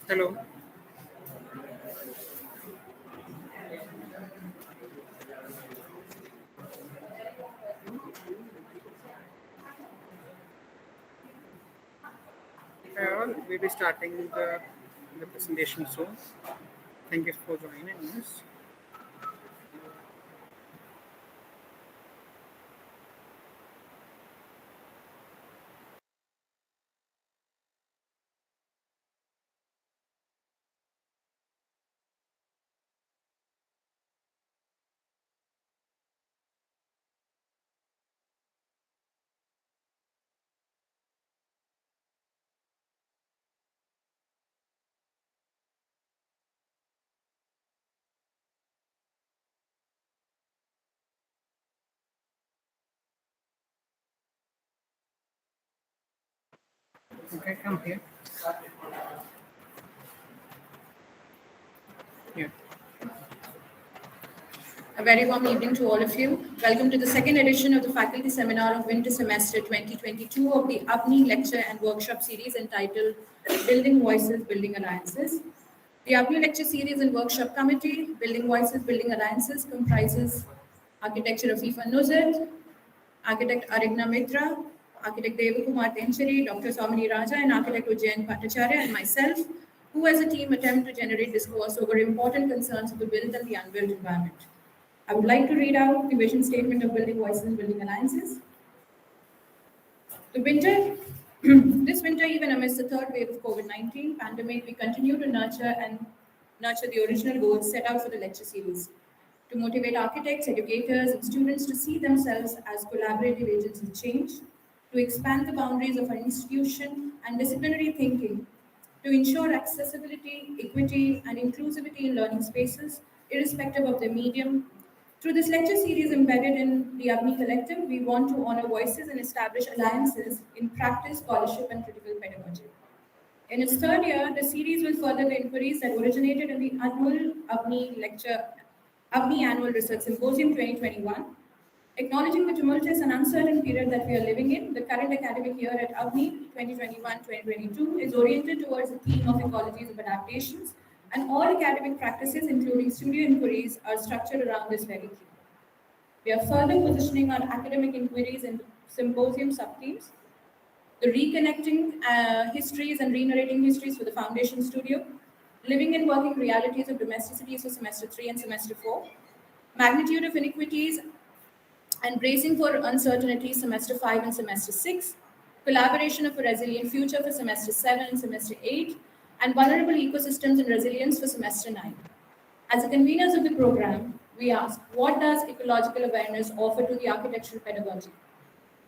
Hello. We'll be starting the presentation soon. Thank you for joining us. Okay, come here. Yeah. A very warm evening to all of you. Welcome to the second edition of the Faculty Seminar of Winter Semester 2022 of the Avani Lecture and Workshop Series entitled Building Voices, Building Alliances. The Avani Lecture Series and Workshop Committee, Building Voices, Building Alliances, comprises Architecture Afifa Nuzat, Architect Arigna Mitra, Architect Devakumar Tencheri, Dr. Somani Raja, and Architect Ujjayant Bhattacharyya, and myself, who as a team attempt to generate discourse over important concerns of the built and the unbuilt environment. I would like to read out the vision statement of Building Voices and Building Alliances. This winter, even amidst the third wave of COVID-19 pandemic, we continue to nurture the original goals set out for the lecture series, to motivate architects, educators, and students to see themselves as collaborative agents of change, to expand the boundaries of our institution and disciplinary thinking, to ensure accessibility, equity, and inclusivity in learning spaces, irrespective of their medium. Through this lecture series embedded in the Avani Collective, we want to honor voices and establish alliances in practice, scholarship, and critical pedagogy. In its third year, the series will further the inquiries that originated in the annual Avani Annual Research Symposium 2021. Acknowledging the tumultuous and uncertain period that we are living in, the current academic year at Avani 2021-2022 is oriented towards the theme of ecologies of adaptations, and all academic practices, including studio inquiries, are structured around this very theme. We are further positioning our academic inquiries in symposium sub-themes, the reconnecting histories and re-narrating histories for the Foundation Studio, living and working realities of domesticities for semester 3 and semester 4, magnitude of inequities and bracing for uncertainty semester 5 and semester 6, collaboration of a resilient future for semester 7 and semester 8, and vulnerable ecosystems and resilience for semester 9. As the conveners of the program, we ask, what does ecological awareness offer to the architectural pedagogy?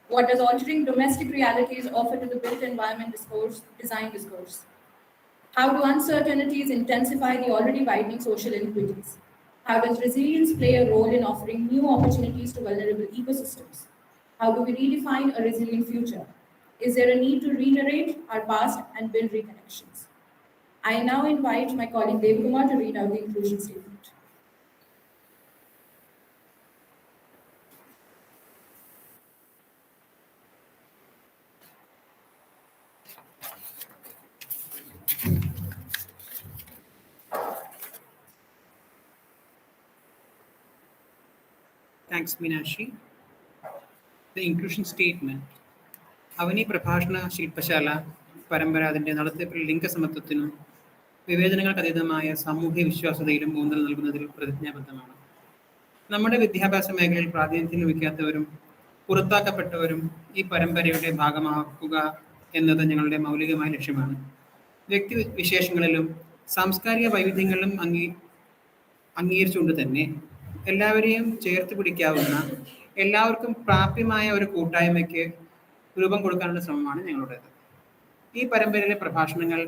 What does altering domestic realities offer to the built environment design discourse? How do uncertainties intensify the already widening social inequities? How does resilience play a role in offering new opportunities to vulnerable ecosystems? How do we redefine a resilient future? Is there a need to re-narrate our past and build reconnections? I now invite my colleague Devakumar to read out the inclusion statement. Thanks, Meenakshi. The inclusion statement. Avani Prabhashana Shilpashala പരമ്പരാതിൻ്റെ നടത്തിപ്പിൽ ലിംഗസമത്വത്തിനും വിവേചനങ്ങൾക്കതീതമായ സാമൂഹ്യ വിശ്വാസതയിലും ഊന്നൽ നൽകുന്നതിൽ പ്രതിജ്ഞാബദ്ധമാണ്. നമ്മുടെ വിദ്യാഭ്യാസ മേഖലയിൽ പ്രാതിനിധ്യം ലഭിക്കാത്തവരും പുറത്താക്കപ്പെട്ടവരും ഈ പരമ്പരയുടെ ഭാഗമാക്കുക എന്നത് ഞങ്ങളുടെ മൗലികമായ ലക്ഷ്യമാണ്. വ്യക്തിവിശേഷങ്ങളിലും സാംസ്കാരിക വൈവിധ്യങ്ങളിലും അംഗീകരിച്ചുകൊണ്ട് തന്നെ എല്ലാവരെയും ചേർത്ത് പിടിക്കാവുന്ന, എല്ലാവർക്കും പ്രാപ്യമായ ഒരു കൂട്ടായ്മയ്ക്ക് രൂപം കൊടുക്കാനുള്ള ശ്രമമാണ് ഞങ്ങളുടേത്. ഈ പരമ്പരയിലെ പ്രഭാഷണങ്ങൾ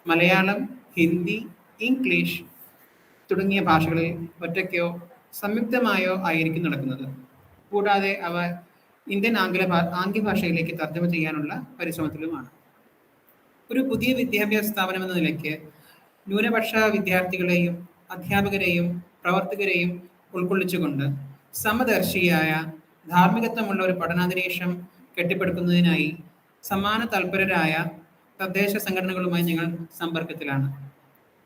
മലയാളം, ഹിന്ദി, ഇംഗ്ലീഷ് തുടങ്ങിയ ഭാഷകളിൽ ഒറ്റയ്ക്കോ സംയുക്തമായോ ആയിരിക്കും നടക്കുന്നത്. കൂടാതെ അവ ഇന്ത്യൻ ആംഗ്യ ഭാഷയിലേക്ക് തർജ്ജമ ചെയ്യാനുള്ള പരിശ്രമത്തിലുമാണ്. ഒരു പുതിയ വിദ്യാഭ്യാസ സ്ഥാപനം എന്ന നിലയ്ക്ക് ന്യൂനപക്ഷ വിദ്യാർത്ഥികളെയും അധ്യാപകരെയും പ്രവർത്തകരെയും ഉൾക്കൊള്ളിച്ചുകൊണ്ട് സമദർശിയായ ധാർമ്മികത്വമുള്ള ഒരു പഠനാന്തരീക്ഷം കെട്ടിപ്പടുക്കുന്നതിനായി സമാന തൽപരരായ തദ്ദേശ സംഘടനകളുമായി ഞങ്ങൾ സമ്പർക്കത്തിലാണ്.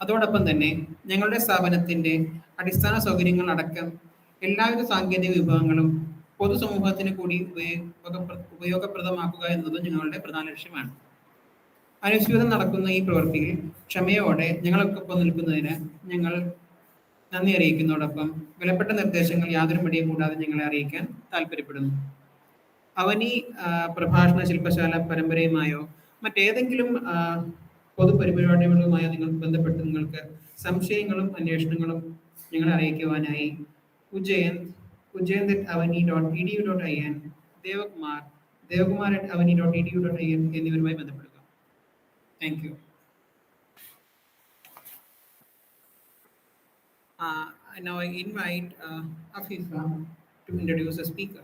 അതോടൊപ്പം തന്നെ ഞങ്ങളുടെ സ്ഥാപനത്തിൻ്റെ അടിസ്ഥാന സൗകര്യങ്ങൾ അടക്കം എല്ലാവിധ സാങ്കേതിക വിഭവങ്ങളും പൊതുസമൂഹത്തിന് കൂടി ഉപയോഗപ്രദമാക്കുക എന്നതും ഞങ്ങളുടെ പ്രധാന ലക്ഷ്യമാണ്. അനുസ്യൂതം നടക്കുന്ന ഈ പ്രവൃത്തിയിൽ ക്ഷമയോടെ ഞങ്ങൾക്കൊപ്പം നിൽക്കുന്നതിന് ഞങ്ങൾ നന്ദി അറിയിക്കുന്നതോടൊപ്പം വിലപ്പെട്ട നിർദ്ദേശങ്ങൾ യാതൊരു മടിയും കൂടാതെ ഞങ്ങളെ അറിയിക്കാൻ താല്പര്യപ്പെടുന്നു. അവനി പ്രഭാഷണ ശില്പശാല പരമ്പരയുമായോ മറ്റേതെങ്കിലും പൊതുപരിപാടികളുമായോ നിങ്ങൾക്ക് ബന്ധപ്പെട്ട് നിങ്ങൾക്ക് സംശയങ്ങളും അന്വേഷണങ്ങളും ഞങ്ങളെ അറിയിക്കുവാനായി ujjayant@avani.edu.in, ദേവകുമാർ@avani.edu.in എന്നിവരുമായി ബന്ധപ്പെടുക. Thank you. Now I invite Afifa to introduce the speaker.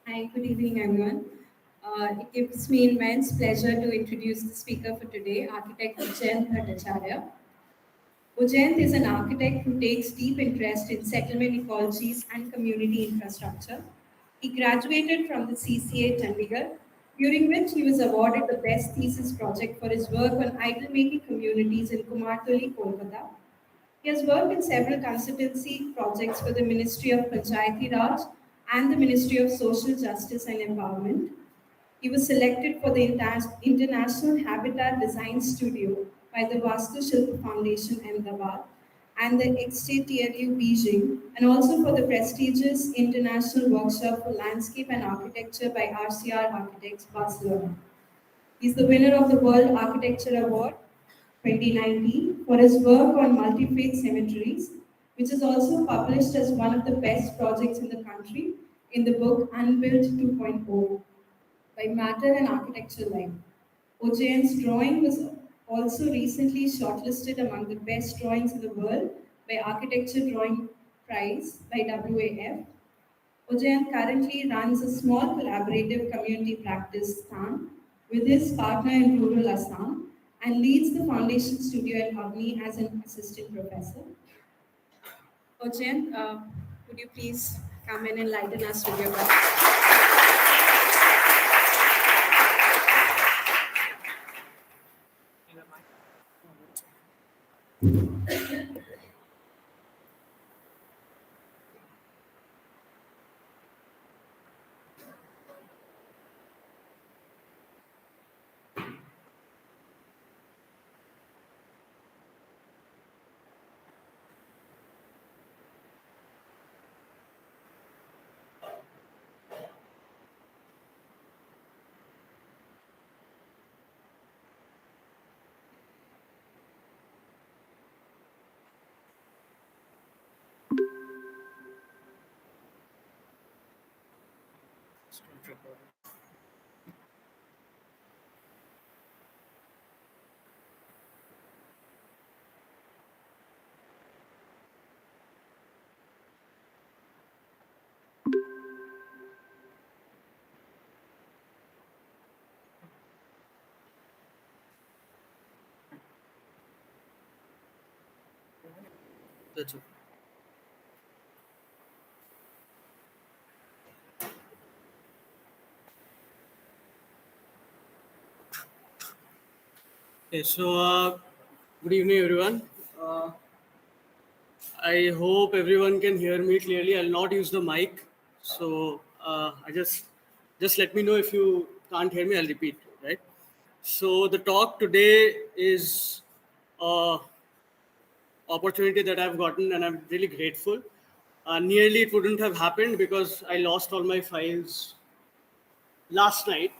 Hi, good evening, everyone. It gives me immense pleasure to introduce the speaker for today, architect Ujjayant Bhattacharyya. Ujjayant is an architect who takes deep interest in settlement ecologies and community infrastructure. He graduated from the CCA Chandigarh, during which he was awarded the Best Thesis Project for his work on idol-making communities in Cutputly Colony. He has worked in several consultancy projects for the Ministry of Panchayati Raj and the Ministry of Social Justice and Empowerment. He was selected for the International Habitat Design Studio by the Vastu Shilpa Foundation Ahmedabad and the XJTLU Beijing, and also for the prestigious International Workshop for Landscape and Architecture by RCR Architects, Barcelona. He is the winner of the World Architecture Award 2019 for his work on multi-faith cemeteries, which is also published as one of the best projects in the country in the book Unbuilt 2.0 by Matter and Architecture Life. Ujjayant's drawing was also recently shortlisted among the best drawings in the world by Architecture Drawing Prize by WAF. Ujjayant currently runs a small collaborative community practice, STHAN, with his partner in rural Assam, and leads the foundation studio at Avani as an assistant professor. Ujjayant, would you please come and enlighten us with your work? That's okay. Okay, so good evening, everyone. I hope everyone can hear me clearly. I'll not use the mic, so I just let me know if you can't hear me. I'll repeat, right? So the talk today is opportunity that I've gotten, and I'm really grateful. Nearly it wouldn't have happened because I lost all my files last night,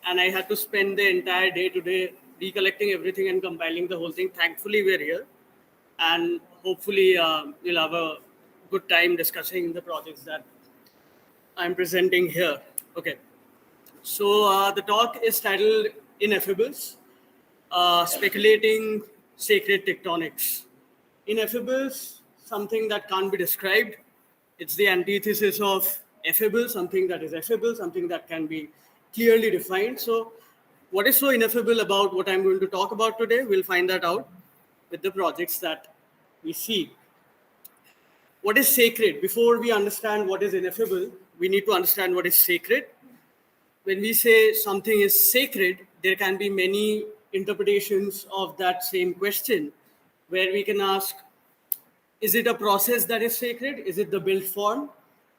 and I had to spend the entire day today recollecting everything and compiling the whole thing. Thankfully, we're here, and hopefully we'll have a good time discussing the projects that I'm presenting here. Okay, so the talk is titled Ineffables, Speculating Sacred Tectonics. Ineffables, something that can't be described. It's the antithesis of effable, something that is effable, something that can be clearly defined. So what is so ineffable about what I'm going to talk about today? We'll find that out with the projects that we see. What is sacred? Before we understand what is ineffable, we need to understand what is sacred. when we say something is sacred, there can be many interpretations of that same question, where we can ask, is it a process that is sacred? Is it the built form?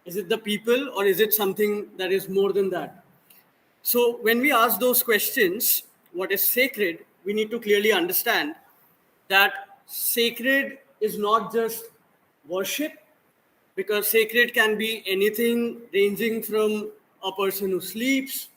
Is it the people? Or is it something that is more than that? So when we ask those questions, what is sacred, we need to clearly understand that sacred is not just worship, because sacred can be anything ranging from a person who sleeps.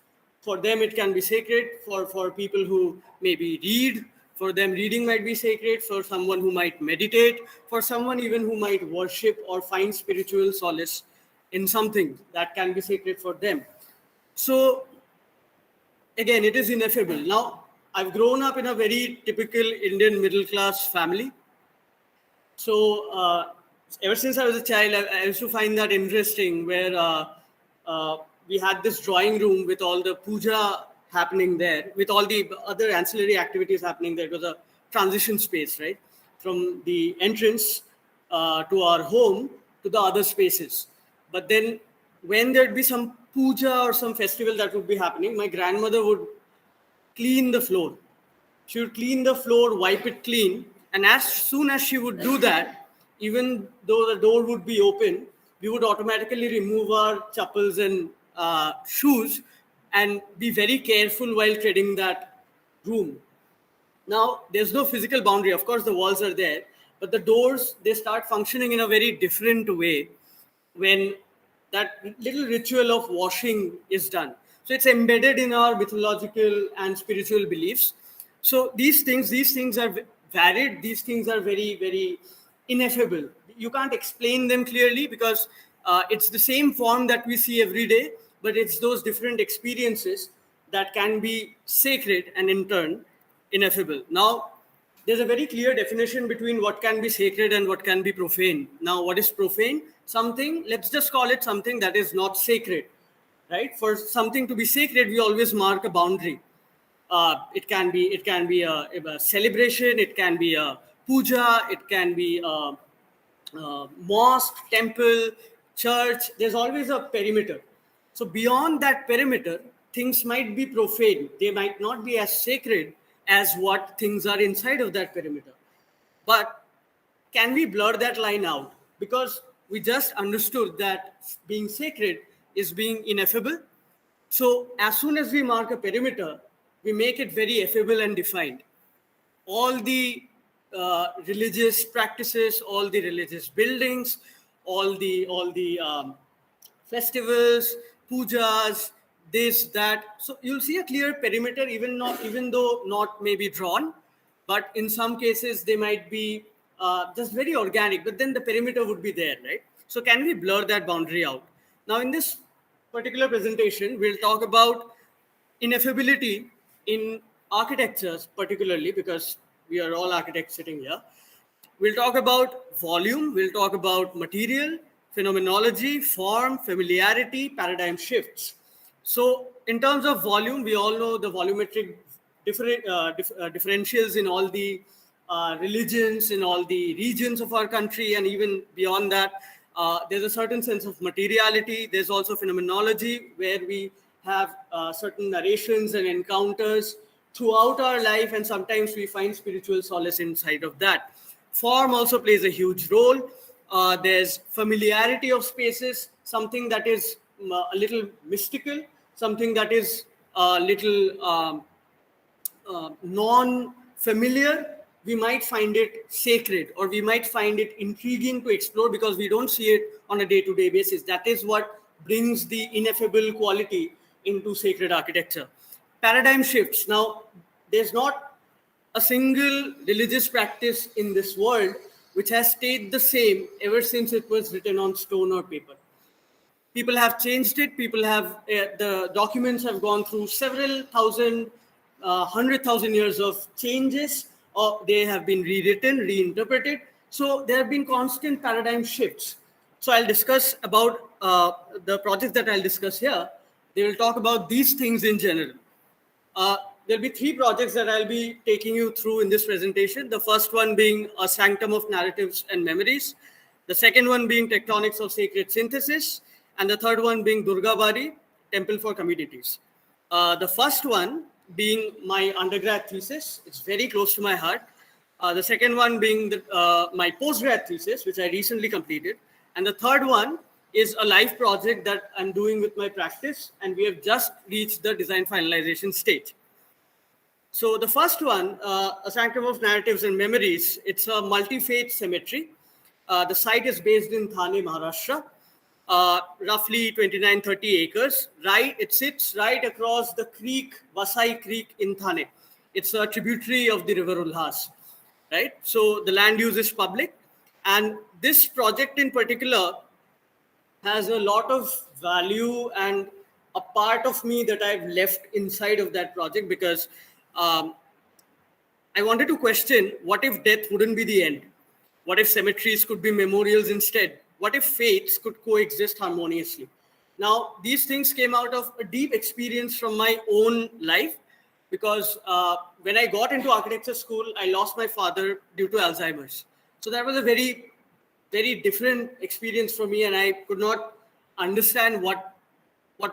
For them, it can be sacred. For people who maybe read, for them, reading might be sacred. For someone who might meditate, for someone even who might worship or find spiritual solace in something, that can be sacred for them. So again, it is ineffable. Now, I've grown up in a very typical Indian middle class family. So ever since I was a child, I used to find that interesting, where we had this drawing room with all the puja happening there, with all the other ancillary activities happening there. It was a transition space, right? From the entrance to our home to the other spaces. But then when there'd be some puja or some festival that would be happening, my grandmother would clean the floor. She would clean the floor, wipe it clean. And as soon as she would do that, even though the door would be open, we would automatically remove our chappals and shoes and be very careful while treading that room. Now, there's no physical boundary. Of course, the walls are there, but the doors, they start functioning in a very different way when that little ritual of washing is done. So it's embedded in our mythological and spiritual beliefs. So these things are varied. These things are very, very ineffable. You can't explain them clearly, because it's the same form that we see every day, but it's those different experiences that can be sacred and in turn ineffable. Now, there's a very clear definition between what can be sacred and what can be profane. Now, what is profane? Something, let's just call it something that is not sacred, right? For something to be sacred, we always mark a boundary. It can be a celebration, it can be a puja, it can be a mosque, temple, church. There's always a perimeter. So beyond that perimeter, things might be profane. They might not be as sacred as what things are inside of that perimeter. But can we blur that line out? Because we just understood that being sacred is being ineffable. So as soon as we mark a perimeter, we make it very effable and defined. All the religious practices, all the religious buildings, all the festivals, pujas, this, that. So you'll see a clear perimeter, even though not maybe drawn, but in some cases they might be just very organic, but then the perimeter would be there, right? So can we blur that boundary out? Now, in this particular presentation, we'll talk about ineffability in architectures, particularly because we are all architects sitting here. We'll talk about volume, we'll talk about material, phenomenology, form, familiarity, paradigm shifts. So in terms of volume, we all know the volumetric differentials in all the religions, in all the regions of our country, and even beyond that. There's a certain sense of materiality. There's also phenomenology, where we have certain narrations and encounters throughout our life, and sometimes we find spiritual solace inside of that. Form also plays a huge role. There's familiarity of spaces, something that is a little mystical, something that is a little non-familiar. We might find it sacred, or we might find it intriguing to explore because we don't see it on a day-to-day basis. That is what brings the ineffable quality into sacred architecture. Paradigm shifts. Now, there's not a single religious practice in this world which has stayed the same ever since it was written on stone or paper. People have changed it. People have, the documents have gone through several thousand, 100,000 years of changes, or they have been rewritten, reinterpreted. So there have been constant paradigm shifts. So I'll discuss about the projects that I'll discuss here. They will talk about these things in general. There'll be 3 projects that I'll be taking you through in this presentation. The first one being a sanctum of narratives and memories. The second one being tectonics of sacred synthesis. And the third one being Durga Bari, temple for communities. The first one being my undergrad thesis. It's very close to my heart. The second one being my postgrad thesis, which I recently completed. And the third one is a live project that I'm doing with my practice, and we have just reached the design finalization stage. So the first one, a sanctum of narratives and memories, it's a multi-faith cemetery. The site is based in Thane, Maharashtra, roughly 29-30 acres. It sits right across the creek, Vasai Creek in Thane. It's a tributary of the river Ulhas, right? So the land use is public. And this project in particular has a lot of value and a part of me that I've left inside of that project, because I wanted to question, what if death wouldn't be the end? What if cemeteries could be memorials instead? What if faiths could coexist harmoniously? Now, these things came out of a deep experience from my own life, because when I got into architecture school, I lost my father due to Alzheimer's. So that was a very, very different experience for me, and I could not understand what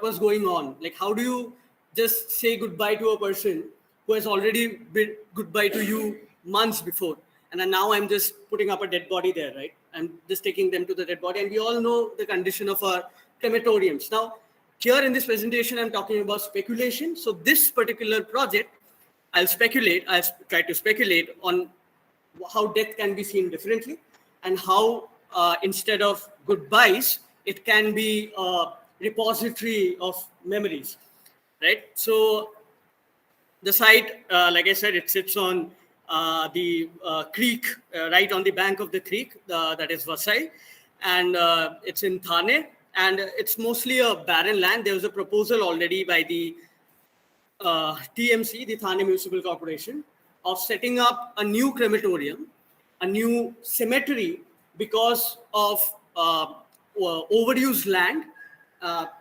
was going on. Like, how do you just say goodbye to a person who has already bid goodbye to you months before? And then now I'm just putting up a dead body there, right? I'm just taking them to the dead body. And we all know the condition of our crematoriums. Now, here in this presentation, I'm talking about speculation. So this particular project, I'll try to speculate on how death can be seen differently, and how instead of goodbyes, it can be a repository of memories, right? So the site, like I said, it sits on the creek, right on the bank of the creek, that is Vasai, and it's in Thane, and it's mostly a barren land. There was a proposal already by the TMC, the Thane Municipal Corporation, of setting up a new crematorium, a new cemetery, because of overused land,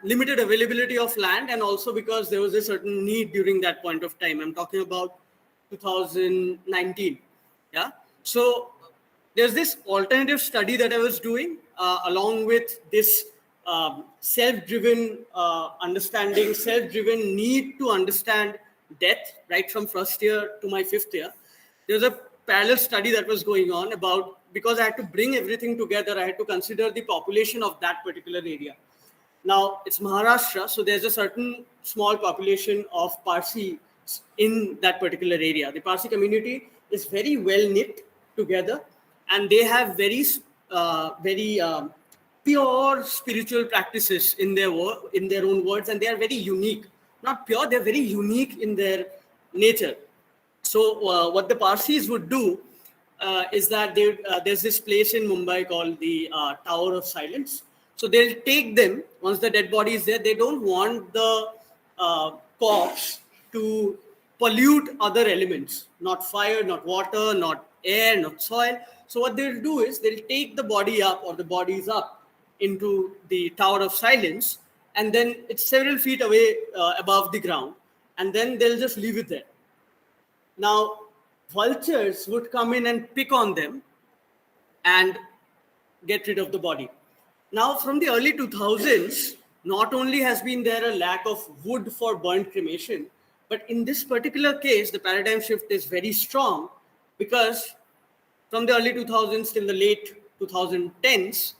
limited availability of land, and also because there was a certain need during that point of time. I'm talking about 2019. Yeah. So there's this alternative study that I was doing along with this self-driven understanding, self-driven need to understand death right from first year to my fifth year. There's a parallel study that was going on about, because I had to bring everything together, I had to consider the population of that particular area. Now, it's Maharashtra, so there's a certain small population of Parsi in that particular area. The Parsi community is very well knit together, and they have very pure spiritual practices in their own words, and they are very unique. Not pure, they're very unique in their nature. So what the Parsis would do is that there's this place in Mumbai called the Tower of Silence. So they'll take them, once the dead body is there, they don't want the corpse to pollute other elements, not fire, not water, not air, not soil. So what they'll do is they'll take the body up, or the bodies up, into the Tower of Silence, and then it's several feet away above the ground, and then they'll just leave it there. Now, vultures would come in and pick on them and get rid of the body. Now, from the early 2000s, not only has been there a lack of wood for burnt cremation, but in this particular case, the paradigm shift is very strong, because from the early 2000s till the late 2010s,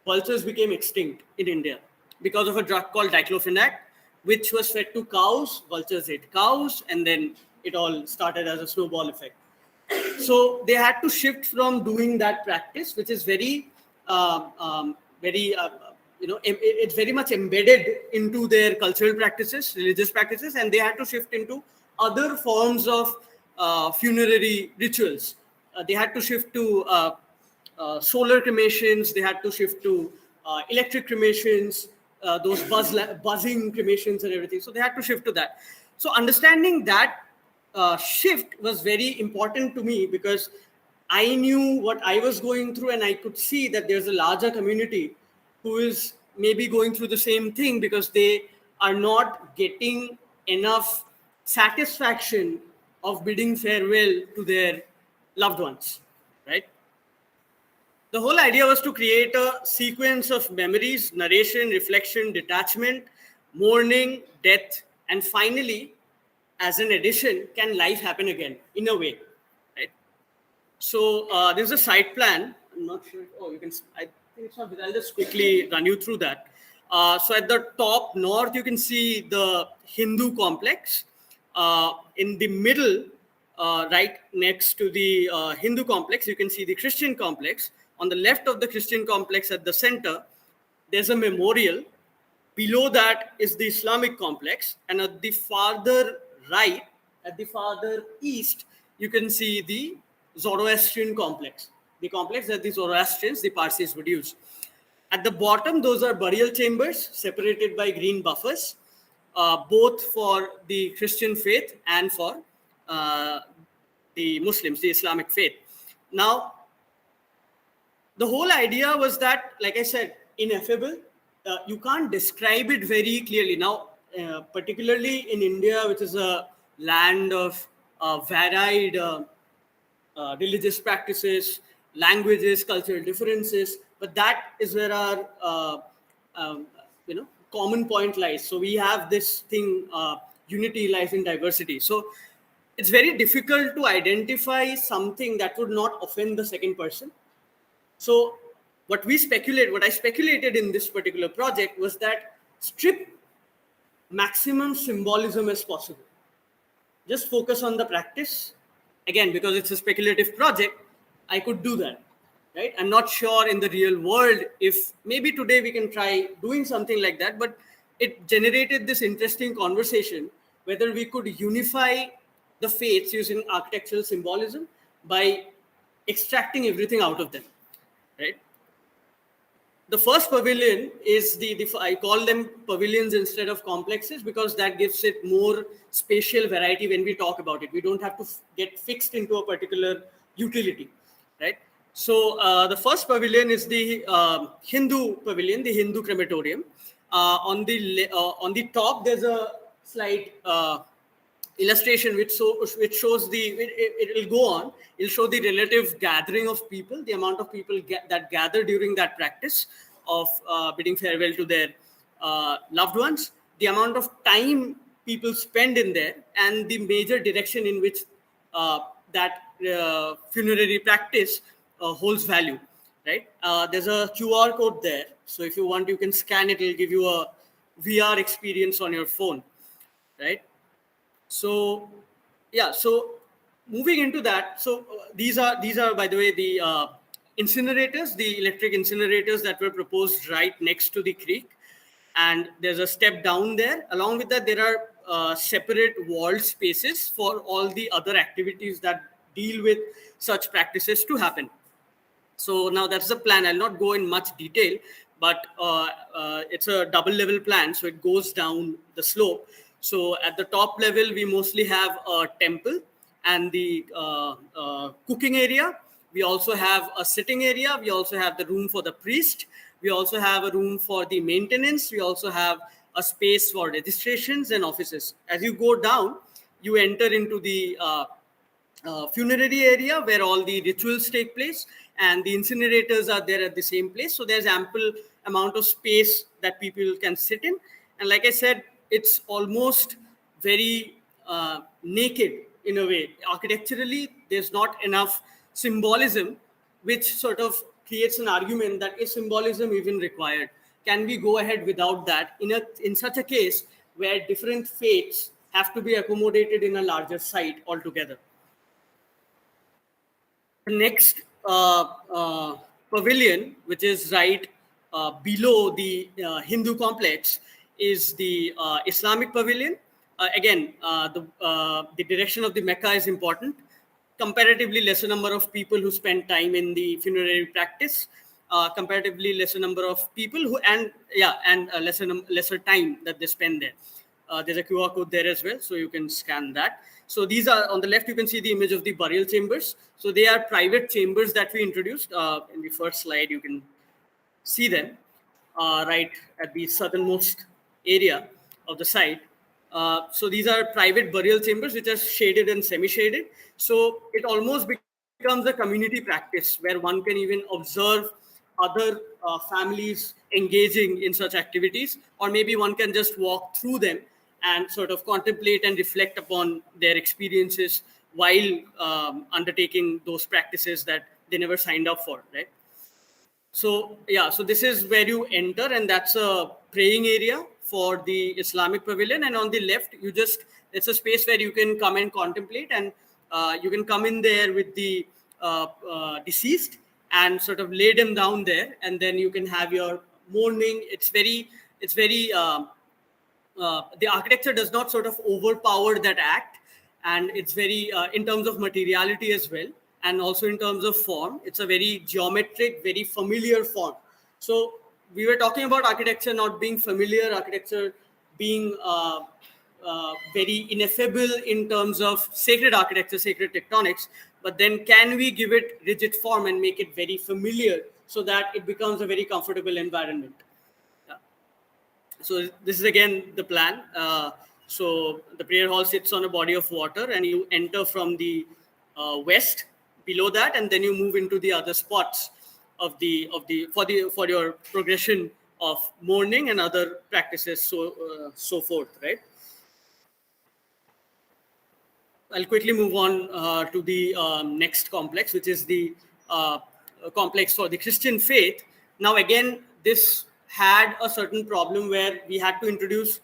vultures became extinct in India because of a drug called diclofenac, which was fed to cows. Vultures ate cows, and then it all started as a snowball effect. So they had to shift from doing that practice, which is it's very much embedded into their cultural practices, religious practices, and they had to shift into other forms of funerary rituals. They had to shift to solar cremations. They had to shift to electric cremations, those buzzing cremations and everything. So they had to shift to that. So understanding that shift was very important to me, because I knew what I was going through, and I could see that there's a larger community who is maybe going through the same thing, because they are not getting enough satisfaction of bidding farewell to their loved ones, right? The whole idea was to create a sequence of memories, narration, reflection, detachment, mourning, death, And finally, as an addition, can life happen again in a way, right? So there's a site plan. I'm not sure. Oh, you can. I think it's not. I'll just quickly run you through that. So at the top north, you can see the Hindu complex. In the middle, right next to the Hindu complex, you can see the Christian complex. On the left of the Christian complex, at the center, there's a memorial. Below that is the Islamic complex, and at the farther right, at the farther east, you can see the Zoroastrian complex, the complex that the Zoroastrians, the Parsis, would use. At the bottom, those are burial chambers separated by green buffers, both for the Christian faith and for the Muslims, the Islamic faith. Now, the whole idea was that, like I said, ineffable. You can't describe it very clearly. Now, particularly in India, which is a land of varied religious practices, languages, cultural differences, but that is where our common point lies. So we have this thing, unity lies in diversity. So it's very difficult to identify something that would not offend the second person. So what I speculated in this particular project was that strip maximum symbolism as possible. Just focus on the practice. Again, because it's a speculative project, I could do that, right? I'm not sure in the real world if maybe today we can try doing something like that, but it generated this interesting conversation whether we could unify the faiths using architectural symbolism by extracting everything out of them, right? The first pavilion is I call them pavilions instead of complexes because that gives it more spatial variety when we talk about it. We don't have to get fixed into a particular utility, right? So the first pavilion is the Hindu pavilion, the Hindu crematorium. On the top, there's a slight illustration which shows it will go on. It'll show the relative gathering of people, the amount of people that gather during that practice of bidding farewell to their loved ones, the amount of time people spend in there, and the major direction in which that funerary practice holds value, right? There's a QR code there. So if you want, you can scan it. It'll give you a VR experience on your phone, right? So, yeah, so moving into that, so these are, by the way, the incinerators, the electric incinerators that were proposed right next to the creek. And there's a step down there. Along with that, there are separate walled spaces for all the other activities that deal with such practices to happen. So now that's the plan. I'll not go in much detail, but it's a double level plan. So it goes down the slope. So at the top level, we mostly have a temple and the cooking area. We also have a sitting area. We also have the room for the priest. We also have a room for the maintenance. We also have a space for registrations and offices. As you go down, you enter into the funerary area where all the rituals take place, and the incinerators are there at the same place. So there's ample amount of space that people can sit in. And like I said, it's almost very naked in a way. Architecturally, there's not enough symbolism, which sort of creates an argument that is symbolism even required? Can we go ahead without that in such a case where different faiths have to be accommodated in a larger site altogether? The next pavilion, which is right below the Hindu complex, is the Islamic pavilion. Again, the direction of the Mecca is important. Comparatively lesser number of people who spend time in the funerary practice, comparatively lesser number of people who, and lesser time that they spend there. There's a QR code there as well, so you can scan that. So these are, on the left, you can see the image of the burial chambers. So they are private chambers that we introduced. In the first slide, you can see them right at the southernmost area of the site. So these are private burial chambers which are shaded and semi-shaded. So it almost becomes a community practice where one can even observe other families engaging in such activities, or maybe one can just walk through them and sort of contemplate and reflect upon their experiences while undertaking those practices that they never signed up for, right? So yeah, so this is where you enter, and that's a praying area for the Islamic pavilion. And on the left, it's a space where you can come and contemplate, and you can come in there with the deceased and sort of lay them down there, and then you can have your mourning. It's very the architecture does not sort of overpower that act, and it's very in terms of materiality as well, and also in terms of form, it's a very geometric, very familiar form. So we were talking about architecture not being familiar, architecture being very ineffable in terms of sacred architecture, sacred tectonics, but then can we give it rigid form and make it very familiar so that it becomes a very comfortable environment? So this is again the plan. So the prayer hall sits on a body of water, and you enter from the west below that, and then you move into the other spots of the for your progression of mourning and other practices, so forth, right? I'll quickly move on to the next complex, which is the complex for the Christian faith. Now, again, this had a certain problem where I had to introduce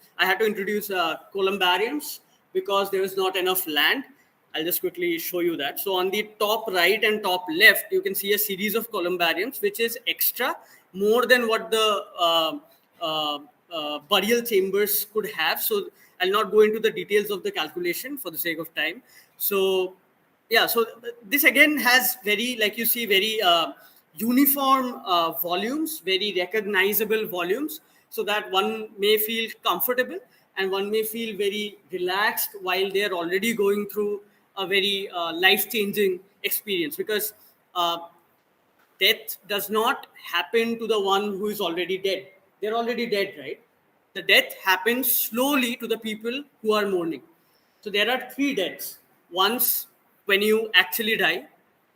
columbariums because there was not enough land. I'll just quickly show you that. So on the top right and top left, you can see a series of columbariums, which is extra, more than what the burial chambers could have. So I'll not go into the details of the calculation for the sake of time. So yeah, so this again has very, like you see, very uniform volumes, very recognizable volumes, so that one may feel comfortable and one may feel very relaxed while they're already going through a very life-changing experience, because death does not happen to the one who is already dead. They're already dead, right? The death happens slowly to the people who are mourning. So there are 3 deaths. Once when you actually die,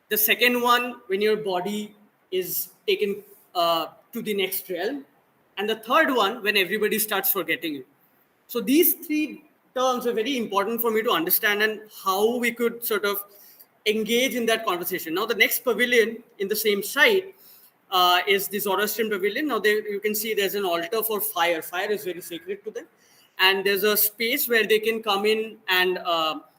the second one when your body is taken to the next realm, and the third one when everybody starts forgetting you. So these 3 terms are very important for me to understand and how we could sort of engage in that conversation. Now, the next pavilion in the same site is the Zoroastrian pavilion. Now, there you can see there's an altar for fire. Fire is very sacred to them. And there's a space where they can come in and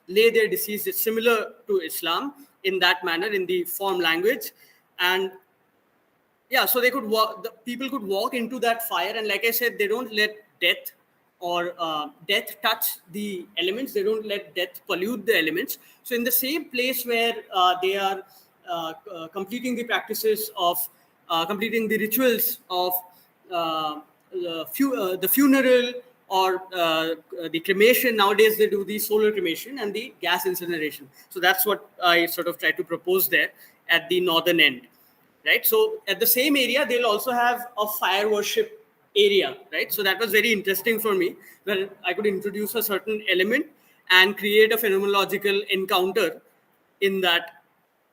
lay their deceased. It's similar to Islam in that manner, in the form language. And yeah, so they could walk, the people could walk into that fire. And like I said, they don't let death or death touch the elements. They don't let death pollute the elements. So in the same place where they are completing the practices of completing the rituals of the funeral or the cremation, nowadays they do the solar cremation and the gas incineration. So that's what I sort of try to propose there at the northern end, right? So at the same area, they'll also have a fire worship area, right? So that was very interesting for me, where I could introduce a certain element and create a phenomenological encounter in that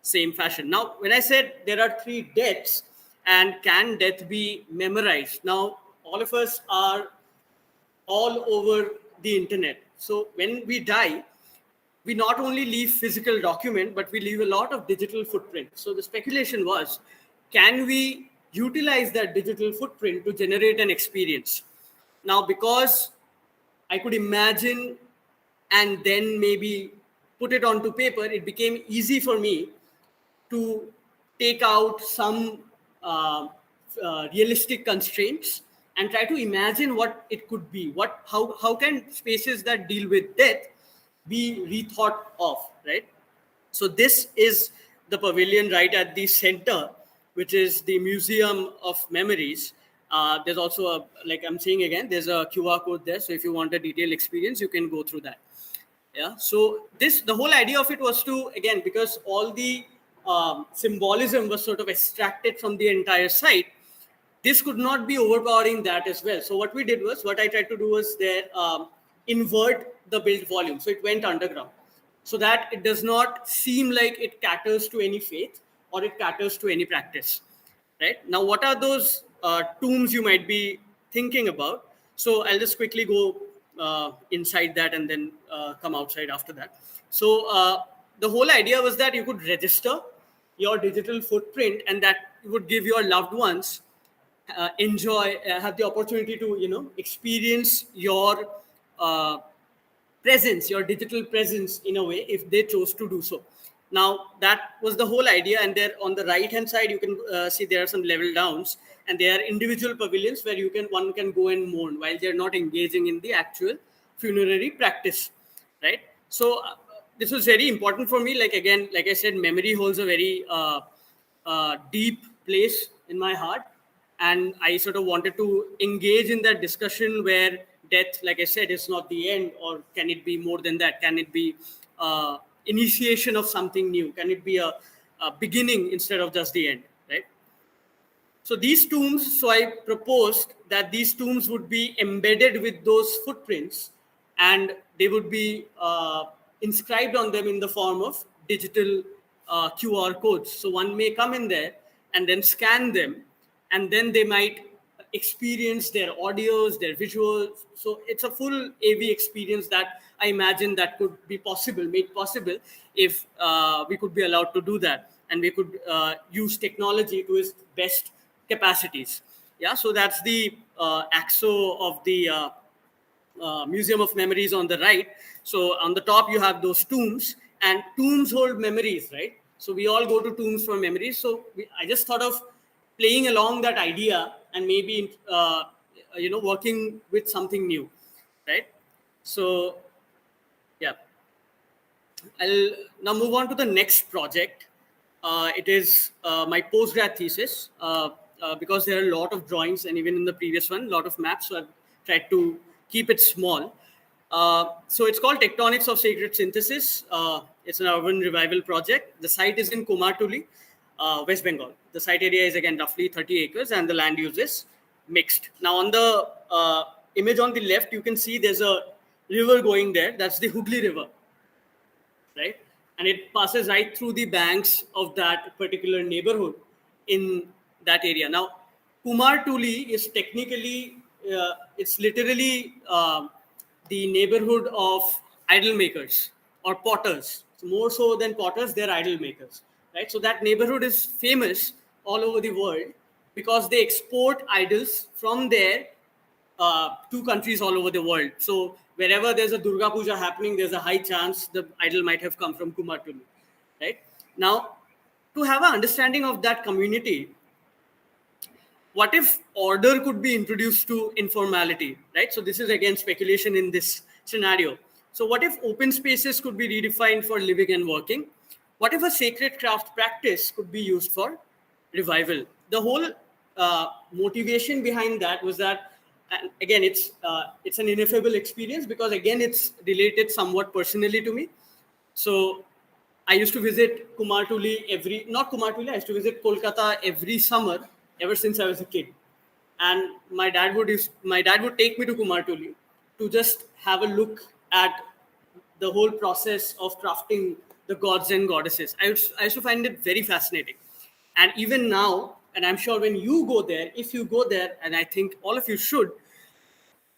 same fashion. Now, when I said there are 3 deaths and can death be memorized? Now, all of us are all over the internet. So when we die, we not only leave physical document, but we leave a lot of digital footprint. So the speculation was, can we utilize that digital footprint to generate an experience? Now, because I could imagine and then maybe put it onto paper, it became easy for me to take out some realistic constraints and try to imagine what it could be. How can spaces that deal with death be rethought of, right? So this is the pavilion right at the center, which is the Museum of Memories. There's also like I'm saying again, there's a QR code there. So if you want a detailed experience, you can go through that. Yeah. So the whole idea of it was to, again, because all the symbolism was sort of extracted from the entire site, this could not be overpowering that as well. So what I tried to do was there invert the build volume. So it went underground so that it does not seem like it caters to any faith or it caters to any practice, right? Now, what are those tombs you might be thinking about? So I'll just quickly go inside that and then come outside after that. So the whole idea was that you could register your digital footprint, and that would give your loved ones have the opportunity to experience your presence, your digital presence in a way, if they chose to do so. Now that was the whole idea, and there on the right hand side you can see there are some level downs, and they are individual pavilions where one can go and mourn while they're not engaging in the actual funerary practice, right? So this was very important for me. Like, again, like I said, memory holds a very deep place in my heart, and I sort of wanted to engage in that discussion where death, like I said, is not the end, or can it be more than that? Can it be initiation of something new? Can it be a beginning instead of just the end, right? So these tombs, so I proposed that these tombs would be embedded with those footprints, and they would be inscribed on them in the form of digital QR codes. So one may come in there and then scan them, and then they might experience their audios, their visuals. So it's a full AV experience that I imagine that could be made possible if we could be allowed to do that, and we could use technology to its best capacities. Yeah, so that's the axo of the Museum of Memories on the right. So on the top you have those tombs, and tombs hold memories, right? So we all go to tombs for memories. So I just thought of playing along that idea and maybe working with something new, right? So yeah, I'll now move on to the next project. It is my postgrad thesis, because there are a lot of drawings, and even in the previous one, a lot of maps. So I've tried to keep it small. So it's called Tectonics of Sacred Synthesis. It's an urban revival project. The site is in Kumartuli, West Bengal. The site area is again roughly 30 acres, and the land use is mixed. Now on the image on the left, you can see there's a river going there. That's the Hooghly River, right? And it passes right through the banks of that particular neighborhood in that area. Now, Kumartuli is technically, it's literally the neighborhood of idol makers or potters. So more so than potters, they're idol makers, right? So that neighborhood is famous all over the world because they export idols from there to countries all over the world. So wherever there's a Durga Puja happening, there's a high chance the idol might have come from Kumartuli, right? Now, to have an understanding of that community, what if order could be introduced to informality, right? So this is again speculation in this scenario. So what if open spaces could be redefined for living and working? What if a sacred craft practice could be used for revival? The whole motivation behind that was that, and again, it's an ineffable experience because again, it's related somewhat personally to me. So I used to visit Kumartuli I used to visit Kolkata every summer ever since I was a kid. And my dad would take me to Kumartuli to just have a look at the whole process of crafting the gods and goddesses. I used to find it very fascinating. And even now, and I'm sure when you go there, if you go there, and I think all of you should,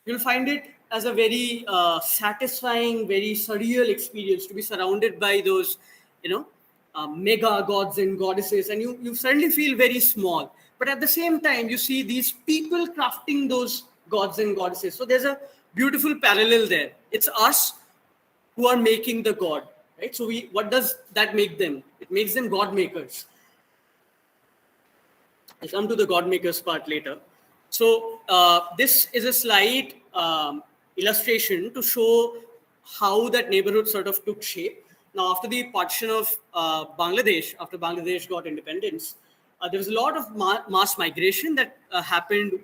you'll find it as a very satisfying, very surreal experience to be surrounded by those, mega gods and goddesses, and you suddenly feel very small. But at the same time, you see these people crafting those gods and goddesses. So there's a beautiful parallel there. It's us who are making the god, right? So what does that make them? It makes them god makers. I'll come to the god makers part later. So this is a slide illustration to show how that neighborhood sort of took shape. Now, after the partition of Bangladesh, after Bangladesh got independence, there was a lot of mass migration that happened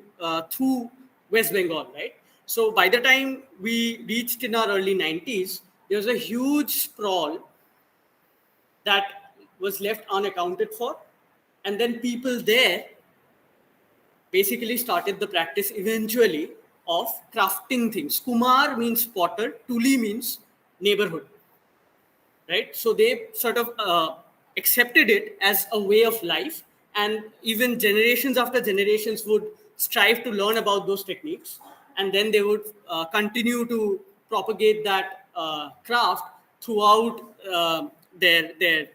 through West Bengal, right? So by the time we reached in our early 90s, there was a huge sprawl that was left unaccounted for. And then people there basically started the practice eventually of crafting things. Kumar means potter, Tuli means neighborhood, right? So they sort of accepted it as a way of life, and even generations after generations would strive to learn about those techniques. and then they would continue to propagate that craft throughout their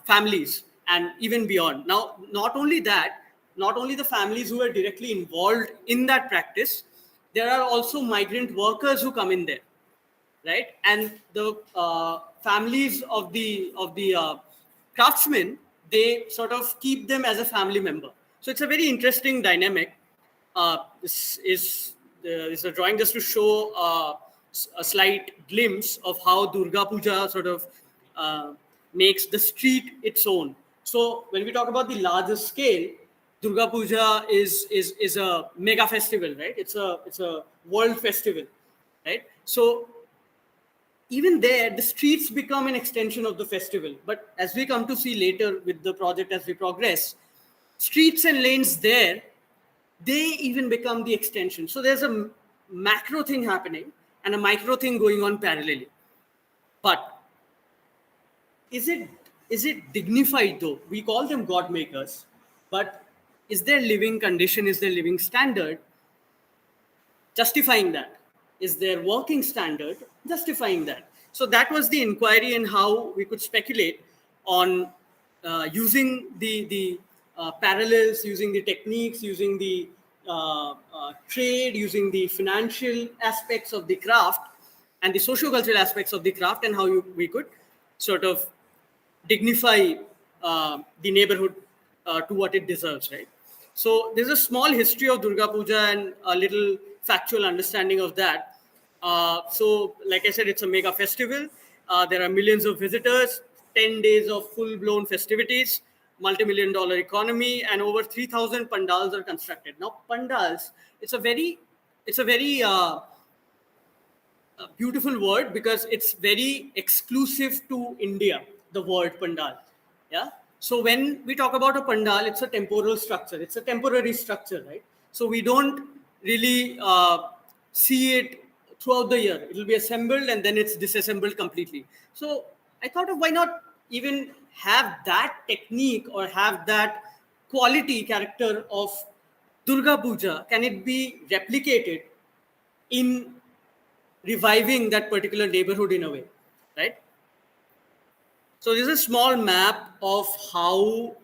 families and even beyond. Now, not only that, not only the families who are directly involved in that practice, there are also migrant workers who come in there, right? And the families of the craftsmen, they sort of keep them as a family member. So it's a very interesting dynamic. This is a drawing just to show a slight glimpse of how Durga Puja sort of makes the street its own. So when we talk about the larger scale, Durga Puja is a mega festival, right? It's a world festival, right? So even there, the streets become an extension of the festival. But as we come to see later with the project as we progress, streets and lanes there, they even become the extension. So there's a macro thing happening and a micro thing going on parallelly. But is it dignified though? We call them God makers, but is their living condition, is their living standard justifying that? Is their working standard justifying that? So that was the inquiry and how we could speculate on using the parallels, using the techniques, using the trade, using the financial aspects of the craft and the socio-cultural aspects of the craft, and how we could sort of dignify the neighborhood to what it deserves, right? So there's a small history of Durga Puja and a little factual understanding of that. So like I said, it's a mega festival. There are millions of visitors, 10 days of full-blown festivities, multi-million-dollar economy, and over 3,000 pandals are constructed. Now, pandals, it's a very beautiful word because it's very exclusive to India, the word pandal. Yeah. So when we talk about a pandal, it's a temporal structure. It's a temporary structure, right? So we don't really see it throughout the year. It will be assembled and then it's disassembled completely. So I thought of why not even have that technique or have that quality character of Durga Puja? Can it be replicated in reviving that particular neighborhood in a way, right? So this is a small map of how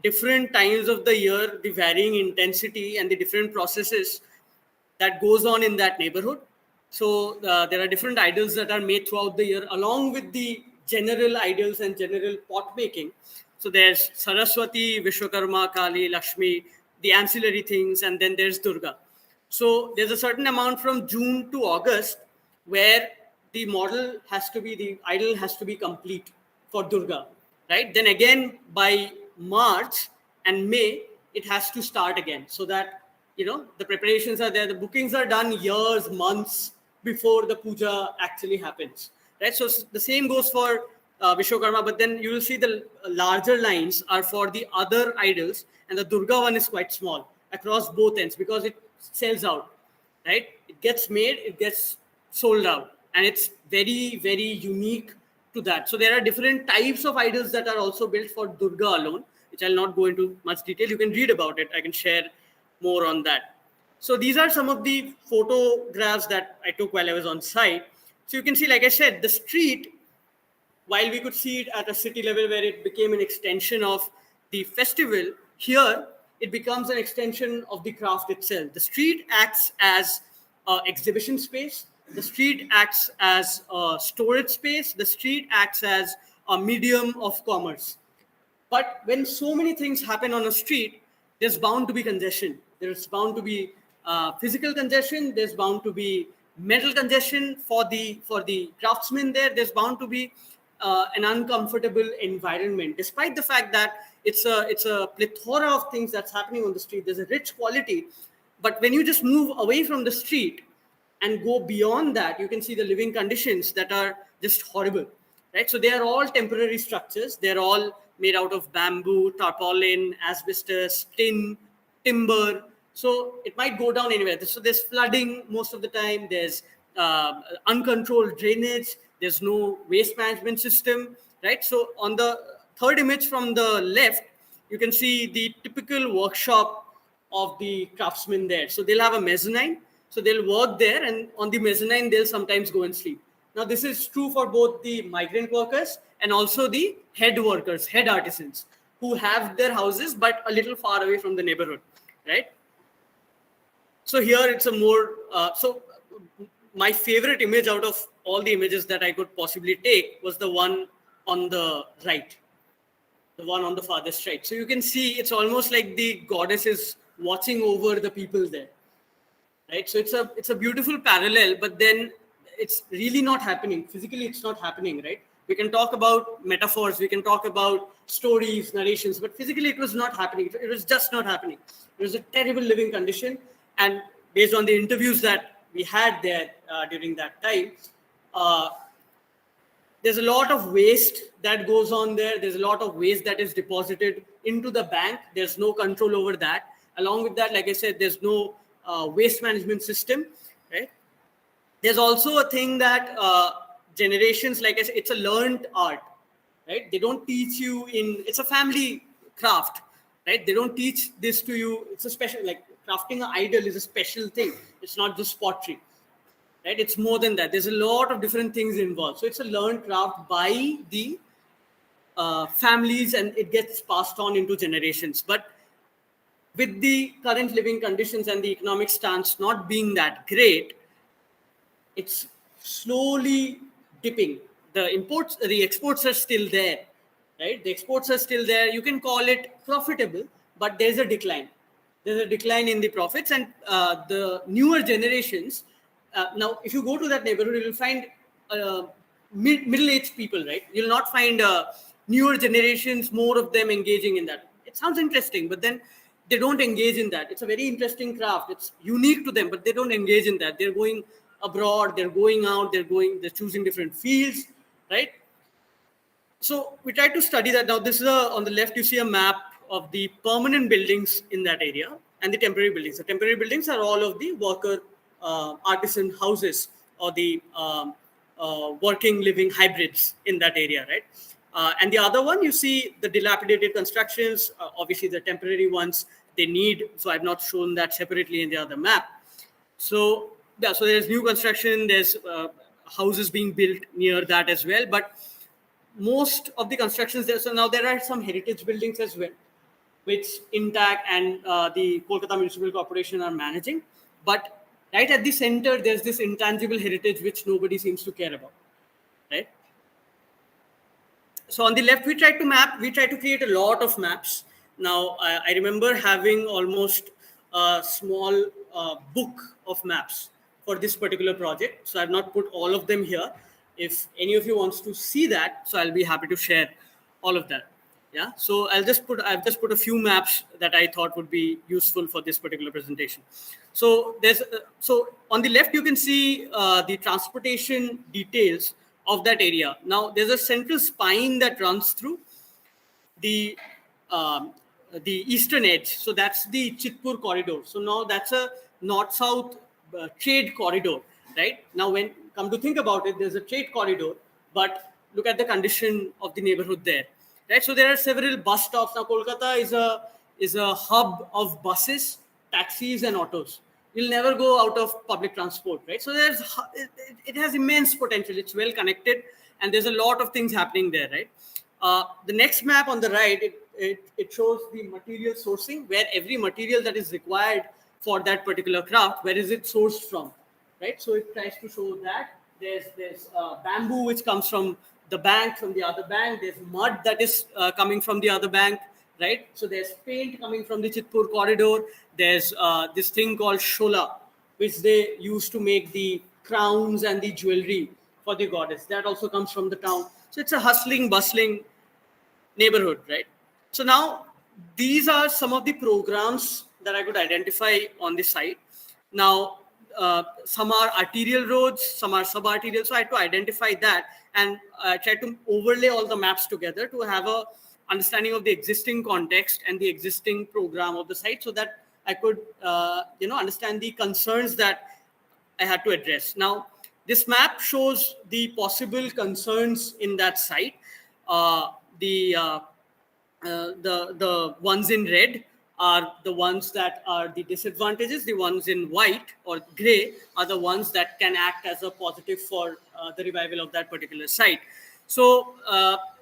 different times of the year, the varying intensity and the different processes that goes on in that neighborhood. So there are different idols that are made throughout the year along with the general idols and general pot making. So there's Saraswati, Vishwakarma, Kali, Lakshmi, the ancillary things, and then there's Durga. So there's a certain amount from June to August where the model has to be, the idol has to be complete for Durga, right? Then again by March and May, it has to start again so that, you know, the preparations are there, the bookings are done years, months before the puja actually happens, right? So the same goes for Vishwakarma, but then you will see the larger lines are for the other idols, and the Durga one is quite small across both ends because it sells out, right? It gets made, it gets sold out, and it's very, very unique to that. So there are different types of idols that are also built for Durga alone, which I'll not go into much detail. You can read about it. I can share more on that. So these are some of the photographs that I took while I was on site. So you can see, like I said, the street, while we could see it at a city level where it became an extension of the festival, here it becomes an extension of the craft itself. The street acts as an exhibition space. The street acts as a storage space. The street acts as a medium of commerce. But when so many things happen on a street, there's bound to be congestion. There's bound to be physical congestion. There's bound to be mental congestion for the craftsmen there. There's bound to be an uncomfortable environment, despite the fact that it's a plethora of things that's happening on the street. There's a rich quality. But when you just move away from the street and go beyond that, you can see the living conditions that are just horrible, right? So they are all temporary structures. They're all made out of bamboo, tarpaulin, asbestos, tin, timber. So it might go down anywhere. So there's flooding most of the time. There's uncontrolled drainage. There's no waste management system, right? So on the third image from the left, you can see the typical workshop of the craftsmen there. So they'll have a mezzanine. So they'll work there, and on the mezzanine, they'll sometimes go and sleep. Now, this is true for both the migrant workers and also the head workers, head artisans, who have their houses, but a little far away from the neighborhood, right? So here it's a more, my favorite image out of all the images that I could possibly take was the one on the right, the one on the farthest right. So you can see it's almost like the goddess is watching over the people there, right? So it's a beautiful parallel, but then it's really not happening. Physically, it's not happening, right? We can talk about metaphors, we can talk about stories, narrations, but physically it was not happening. It was just not happening. It was a terrible living condition. And based on the interviews that we had there during that time, there's a lot of waste that goes on there. There's a lot of waste that is deposited into the bank. There's no control over that. Along with that, like I said, there's no waste management system, right? There's also a thing that generations, like I said, it's a learned art, right? They don't teach you it's a family craft, right? They don't teach this to you. It's a special, like crafting an idol is a special thing. It's not just pottery, right? It's more than that. There's a lot of different things involved. So it's a learned craft by the families, and it gets passed on into generations. But with the current living conditions and the economic stance not being that great, it's slowly dipping. The exports are still there, right? The exports are still there. You can call it profitable, but there's a decline. There's a decline in the profits, and the newer generations. Now, if you go to that neighborhood, you'll find middle-aged people, right? You'll not find newer generations, more of them engaging in that. It sounds interesting, but then they don't engage in that. It's a very interesting craft. It's unique to them, but they don't engage in that. They're going abroad, they're going out, they're choosing different fields, right? So we try to study that. Now, this is on the left, you see a map of the permanent buildings in that area and the temporary buildings. The temporary buildings are all of the worker artisan houses, or the working living hybrids in that area, right? And the other one, you see the dilapidated constructions, obviously the temporary ones they need. So I've not shown that separately in the other map. So yeah, so there's new construction, there's houses being built near that as well. But most of the constructions there, so now there are some heritage buildings as well, which Intact and the Kolkata Municipal Corporation are managing. But right at the center, there's this intangible heritage which nobody seems to care about, right? So on the left, we try to create a lot of maps. Now, I remember having almost a small book of maps for this particular project. So I've not put all of them here. If any of you wants to see that, so I'll be happy to share all of that. Yeah. So I've just put a few maps that I thought would be useful for this particular presentation. So so on the left, you can see the transportation details of that area. Now, there's a central spine that runs through the eastern edge. So that's the Chitpur corridor. So now that's a north-south trade corridor, right? Now, when come to think about it, there's a trade corridor, but look at the condition of the neighborhood there, right? So there are several bus stops. Now, Kolkata is a hub of buses, taxis, and autos. You'll never go out of public transport, right? So it has immense potential. It's well connected, and there's a lot of things happening there, right? The next map on the right, it shows the material sourcing, where every material that is required for that particular craft, where is it sourced from, right? So it tries to show that there's bamboo which comes from the bank, from the other bank. There's mud that is coming from the other bank, right? So there's paint coming from the Chitpur corridor. There's this thing called shola, which they use to make the crowns and the jewelry for the goddess. That also comes from the town. So it's a hustling, bustling neighborhood, right? So now these are some of the programs that I could identify on the site. Now, some are arterial roads, some are sub-arterial. So I had to identify that and try to overlay all the maps together to have a understanding of the existing context and the existing program of the site, so that I could, understand the concerns that I had to address. Now, this map shows the possible concerns in that site. The ones in red are the ones that are the disadvantages. The ones in white or gray are the ones that can act as a positive for the revival of that particular site. So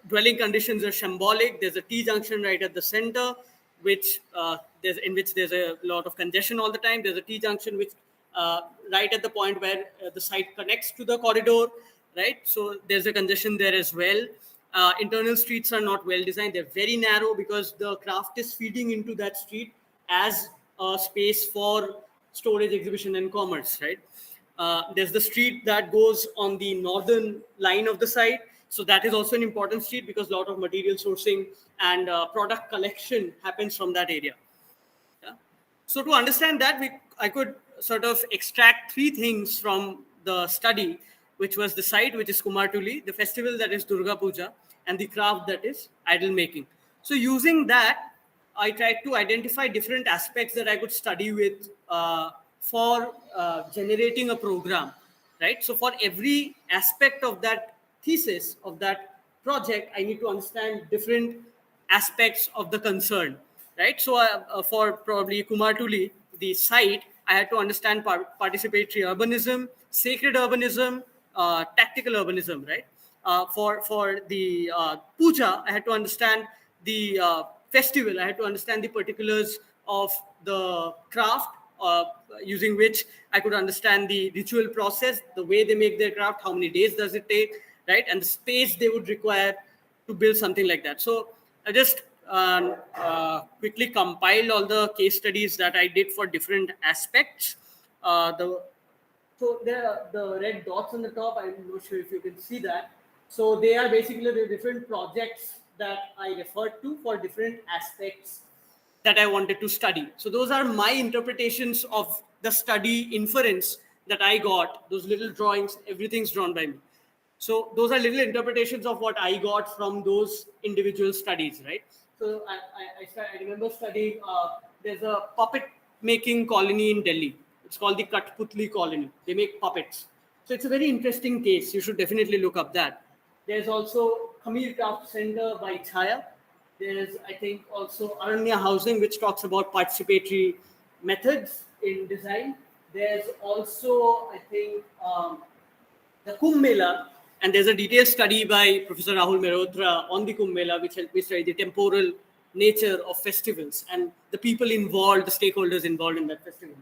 dwelling conditions are shambolic. There's a T-junction right at the center, which in which there's a lot of congestion all the time. There's a T-junction which right at the point where the site connects to the corridor, right? So there's a congestion there as well. Internal streets are not well designed. They're very narrow because the craft is feeding into that street as a space for storage, exhibition, and commerce, right? There's the street that goes on the northern line of the site. So that is also an important street because a lot of material sourcing and product collection happens from that area. Yeah? So to understand that, I could sort of extract three things from the study, which was the site, which is Kumartuli, the festival that is Durga Puja, and the craft that is idol making. So using that, I tried to identify different aspects that I could study with for generating a program, right? So for every aspect of that thesis, of that project, I need to understand different aspects of the concern, right? So for probably Kumartuli, the site, I had to understand participatory urbanism, sacred urbanism, tactical urbanism, right? For the puja, I had to understand the festival. I had to understand the particulars of the craft, using which I could understand the ritual process, the way they make their craft, how many days does it take, right? And the space they would require to build something like that. So I just quickly compiled all the case studies that I did for different aspects. So there are the red dots on the top. I'm not sure if you can see that. So they are basically the different projects that I referred to for different aspects that I wanted to study. So those are my interpretations of the study inference that I got. Those little drawings, everything's drawn by me. So those are little interpretations of what I got from those individual studies, right? So I remember studying, there's a puppet making colony in Delhi. It's called the Cutputly Colony. They make puppets. So it's a very interesting case. You should definitely look up that. There's also Khamir Craft Center by Chaya. There's, I think, also Aranya Housing, which talks about participatory methods in design. There's also, I think, the Kumbh Mela, and there's a detailed study by Professor Rahul Mehrotra on the Kumbh Mela, which helped me study the temporal nature of festivals and the people involved, the stakeholders involved in that festival.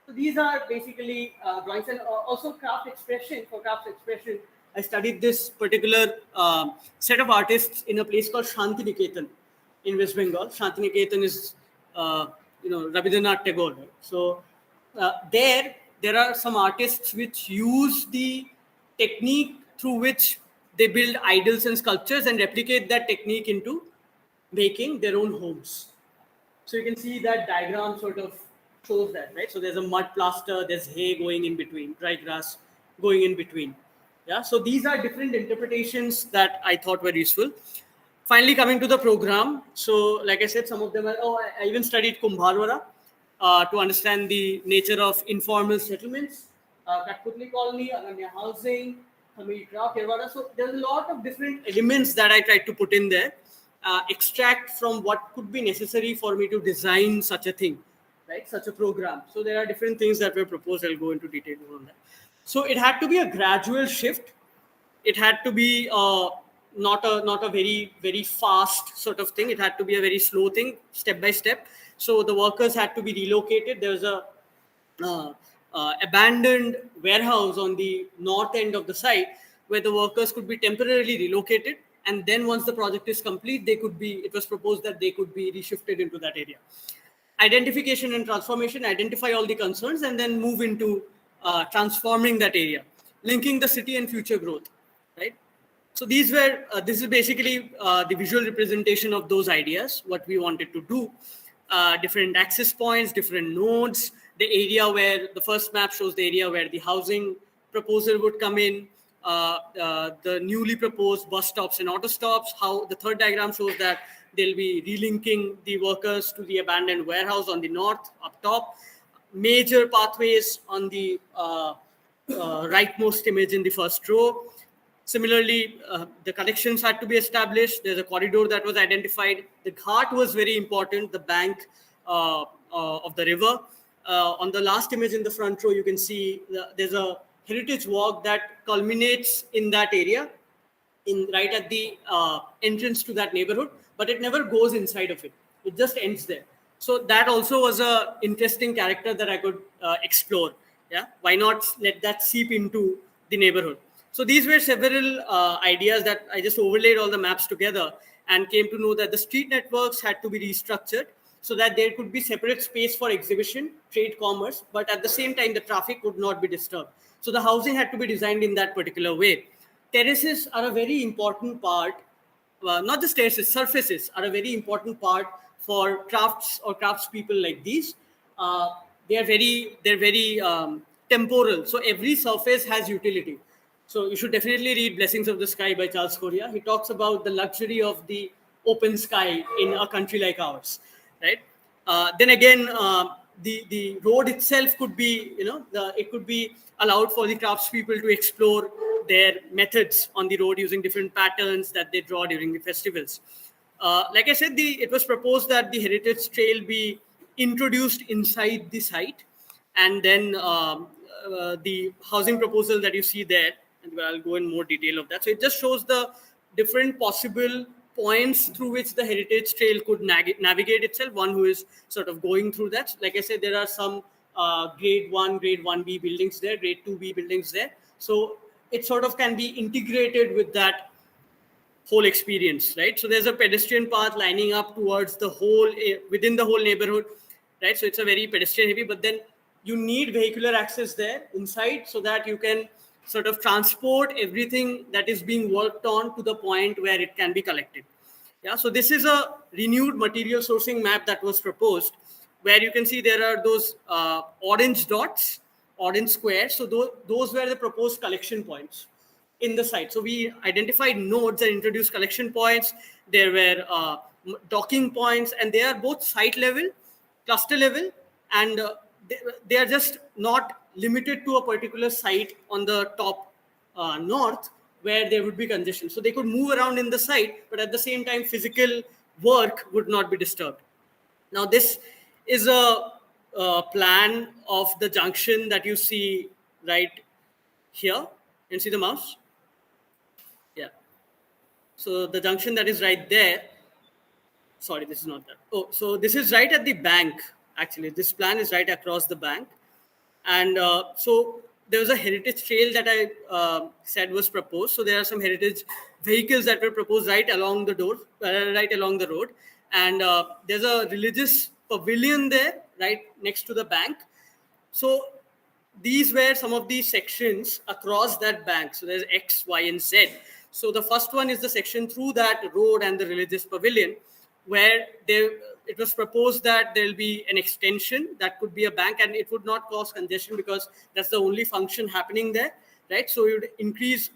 So these are basically drawings, and also craft expression. For craft expression, I studied this particular set of artists in a place called Shantiniketan in West Bengal. Shantiniketan is, Rabindranath Tagore. Right? So there are some artists which use the technique through which they build idols and sculptures and replicate that technique into making their own homes. So you can see that diagram sort of shows that, right? So there's a mud plaster, there's hay going in between, dry grass going in between. Yeah, so these are different interpretations that I thought were useful. Finally, coming to the program. So like I said, some of them are, I even studied Kumbharwara to understand the nature of informal settlements, Cutputly Colony, Ananya Housing, Khamir Craft, Yerwada. So there's a lot of different elements that I tried to put in there, extract from what could be necessary for me to design such a thing, right? Such a program. So there are different things that were proposed. I'll go into detail on that. So it had to be a gradual shift. It had to be not a very, very fast sort of thing. It had to be a very slow thing, step by step. So the workers had to be relocated. There was a abandoned warehouse on the north end of the site where the workers could be temporarily relocated. And then once the project is complete, it was proposed that they could be reshifted into that area. Identification and transformation, identify all the concerns and then move into transforming that area, linking the city and future growth, right? So this is basically the visual representation of those ideas, what we wanted to do. Different access points, different nodes, the area where the first map shows the area where the housing proposal would come in, the newly proposed bus stops and auto stops, how the third diagram shows that they'll be relinking the workers to the abandoned warehouse on the north up top, major pathways on the rightmost image in the first row. Similarly, the connections had to be established. There's a corridor that was identified. The ghat was very important. The bank of the river. On the last image in the front row, you can see there's a heritage walk that culminates in that area, right at the entrance to that neighborhood, but it never goes inside of it. It just ends there. So that also was a interesting character that I could explore. Yeah, why not let that seep into the neighborhood? So these were several ideas that I just overlaid all the maps together and came to know that the street networks had to be restructured so that there could be separate space for exhibition, trade, commerce, but at the same time, the traffic would not be disturbed. So the housing had to be designed in that particular way. Terraces are a very important part, not just terraces, surfaces are a very important part for crafts or craftspeople like these. They're very temporal. So every surface has utility. So you should definitely read Blessings of the Sky by Charles Correa. He talks about the luxury of the open sky in a country like ours, right? Then again, the road itself could be, it could be allowed for the craftspeople to explore their methods on the road using different patterns that they draw during the festivals. Like I said, it was proposed that the heritage trail be introduced inside the site, and then the housing proposal that you see there, and I'll go in more detail of that. So it just shows the different possible points through which the heritage trail could navigate itself, one who is sort of going through that. Like I said, there are some grade 1, grade 1B buildings there, grade 2B buildings there. So it sort of can be integrated with that whole experience, right? So there's a pedestrian path lining up towards the whole, within the whole neighborhood, right? So it's a very pedestrian heavy, but then you need vehicular access there inside so that you can sort of transport everything that is being worked on to the point where it can be collected. Yeah, so this is a renewed material sourcing map that was proposed, where you can see there are those orange dots, orange squares. So those were the proposed collection points in the site. So we identified nodes and introduced collection points. There were docking points, and they are both site level, cluster level, and they are just not limited to a particular site on the top north where there would be congestion. So they could move around in the site, but at the same time, physical work would not be disturbed. Now, this is a plan of the junction that you see right here. You can see the mouse? Yeah. So the junction that is right there, sorry, this is not that. Oh, so this is right at the bank, actually. This plan is right across the bank. And so there was a heritage trail that I said was proposed. So there are some heritage vehicles that were proposed right along the road. And there's a religious pavilion there, right next to the bank. So these were some of the sections across that bank. So there's X, Y, and Z. So the first one is the section through that road and the religious pavilion, where it was proposed that there'll be an extension that could be a bank, and it would not cause congestion because that's the only function happening there, right? So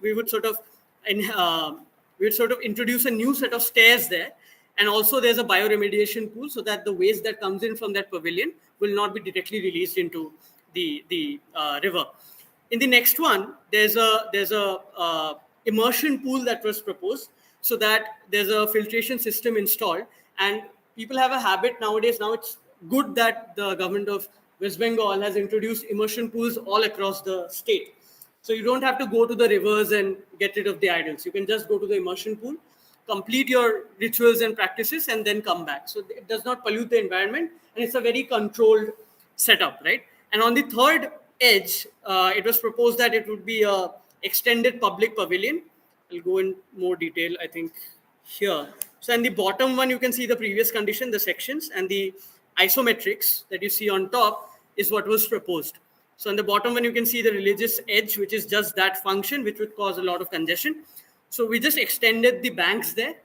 we would sort of introduce a new set of stairs there. And also there's a bioremediation pool so that the waste that comes in from that pavilion will not be directly released into the river. In the next one, there's a immersion pool that was proposed, so that there's a filtration system installed. And people have a habit nowadays. Now it's good that the government of West Bengal has introduced immersion pools all across the state. So you don't have to go to the rivers and get rid of the idols. You can just go to the immersion pool, complete your rituals and practices, and then come back. So it does not pollute the environment, and it's a very controlled setup, right? And on the third edge, it was proposed that it would be a extended public pavilion. I'll go in more detail, I think, here. So in the bottom one, you can see the previous condition, the sections, and the isometrics that you see on top is what was proposed. So on the bottom one, you can see the religious edge, which is just that function, which would cause a lot of congestion. So we just extended the banks there,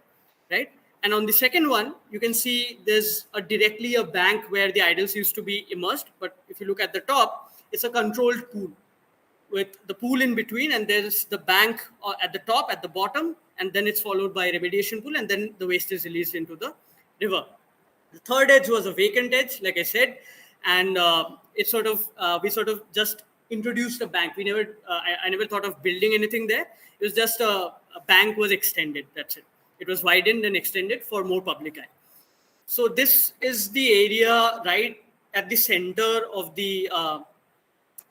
right? And on the second one, you can see there's directly a bank where the idols used to be immersed. But if you look at the top, it's a controlled pool with the pool in between, and there's the bank at the top, at the bottom, and then it's followed by a remediation pool, and then the waste is released into the river. The third edge was a vacant edge, like I said, and we sort of just introduced a bank. I never thought of building anything there. It was just a bank was extended. That's it. It was widened and extended for more public eye. So this is the area right at the center of the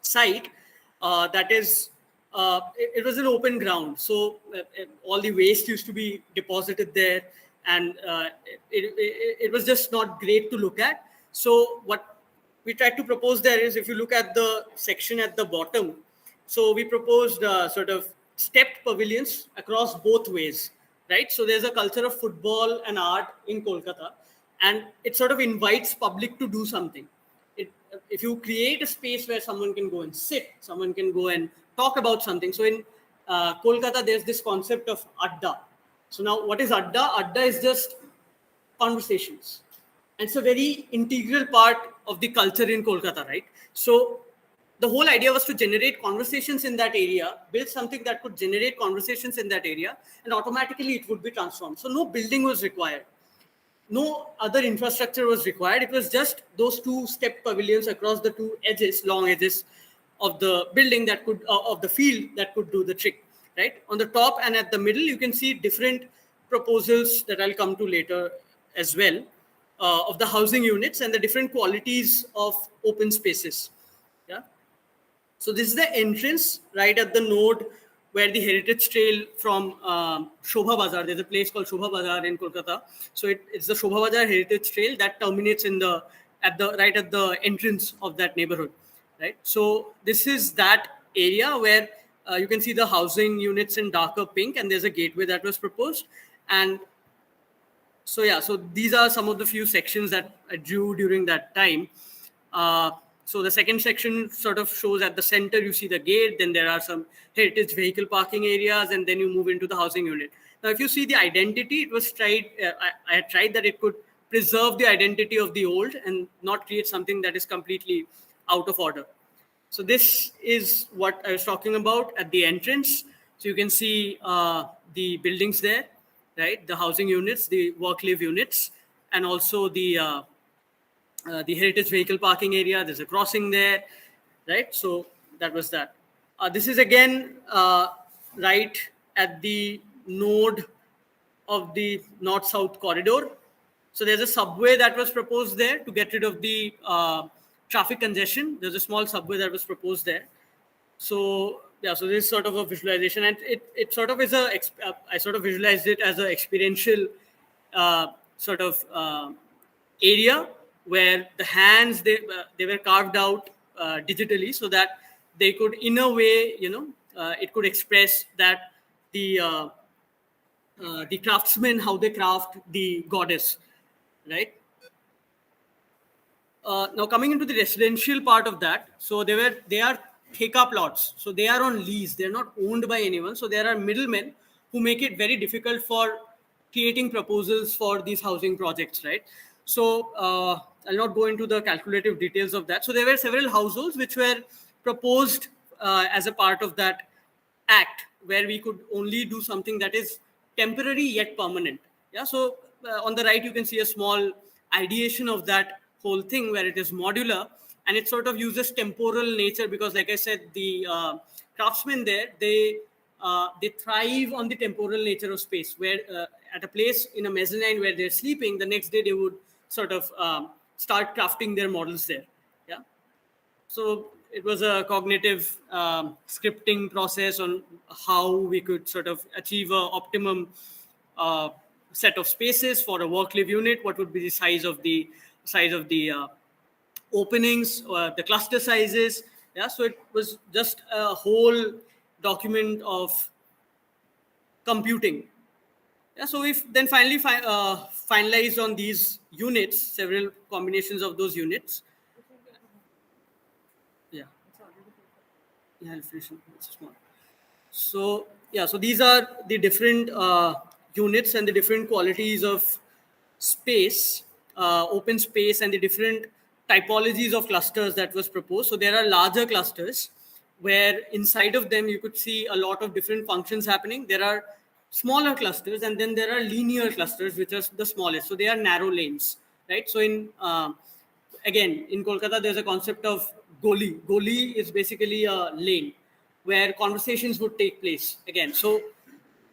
site. That is, it was an open ground. So all the waste used to be deposited there, and it was just not great to look at. So what we tried to propose there is, if you look at the section at the bottom, so we proposed sort of stepped pavilions across both ways, right? So there's a culture of football and art in Kolkata, and it sort of invites public to do something. If you create a space where someone can go and sit, someone can go and talk about something. So in Kolkata, there's this concept of adda. So now what is adda? Adda is just conversations. And it's a very integral part of the culture in Kolkata, right? So the whole idea was to generate conversations in that area, build something that could generate conversations in that area, and automatically it would be transformed. So no building was required. No other infrastructure was required. It was just those two step pavilions across the two edges, long edges of the building that could, of the field that could do the trick, right? On the top and at the middle, you can see different proposals that I'll come to later as well, of the housing units and the different qualities of open spaces. Yeah. So this is the entrance right at the node where the heritage trail from Shobha Bazar, there's a place called Shobha Bazar in Kolkata. So it's the Shobha Bazar heritage trail that terminates right at the entrance of that neighborhood, right? So this is that area where you can see the housing units in darker pink, and there's a gateway that was proposed. And so, yeah, so these are some of the few sections that I drew during that time. So the second section sort of shows at the center, you see the gate, then there are some heritage vehicle parking areas, and then you move into the housing unit. Now, if you see the identity, it was tried, I had tried that it could preserve the identity of the old and not create something that is completely out of order. So this is what I was talking about at the entrance. So you can see the buildings there, right? The housing units, the work-live units, and also the heritage vehicle parking area. There's a crossing there, right? So that was that. This is again right at the node of the north-south corridor. So there's a subway that was proposed there to get rid of the traffic congestion. There's a small subway that was proposed there. So yeah, so this is sort of a visualization, and it sort of is I sort of visualized it as an experiential sort of area where the hands, they were carved out digitally so that they could, in a way, it could express that the craftsmen, how they craft the goddess, right? Now coming into the residential part of that, so they are theka plots, so they are on lease, they're not owned by anyone. So there are middlemen who make it very difficult for creating proposals for these housing projects, right? So I'll not go into the calculative details of that. So there were several households which were proposed as a part of that act, where we could only do something that is temporary yet permanent. Yeah. So on the right, you can see a small ideation of that whole thing where it is modular, and it sort of uses temporal nature because, like I said, the craftsmen there, they thrive on the temporal nature of space, where at a place in a mezzanine where they're sleeping, the next day they would sort of start crafting their models there. Yeah. So it was a cognitive scripting process on how we could sort of achieve an optimum set of spaces for a work-live unit. What would be the size of the openings, or the cluster sizes? Yeah. So it was just a whole document of computing. Yeah, so we've then finally finalized on these units, several combinations of those units. Yeah. Yeah, I'll finish it. It's small. So yeah, so these are the different units and the different qualities of space, open space, and the different typologies of clusters that was proposed. So there are larger clusters where inside of them you could see a lot of different functions happening. There are smaller clusters, and then there are linear clusters, which are the smallest. So they are narrow lanes, right? So again, in Kolkata, there's a concept of goli. Goli is basically a lane where conversations would take place again. So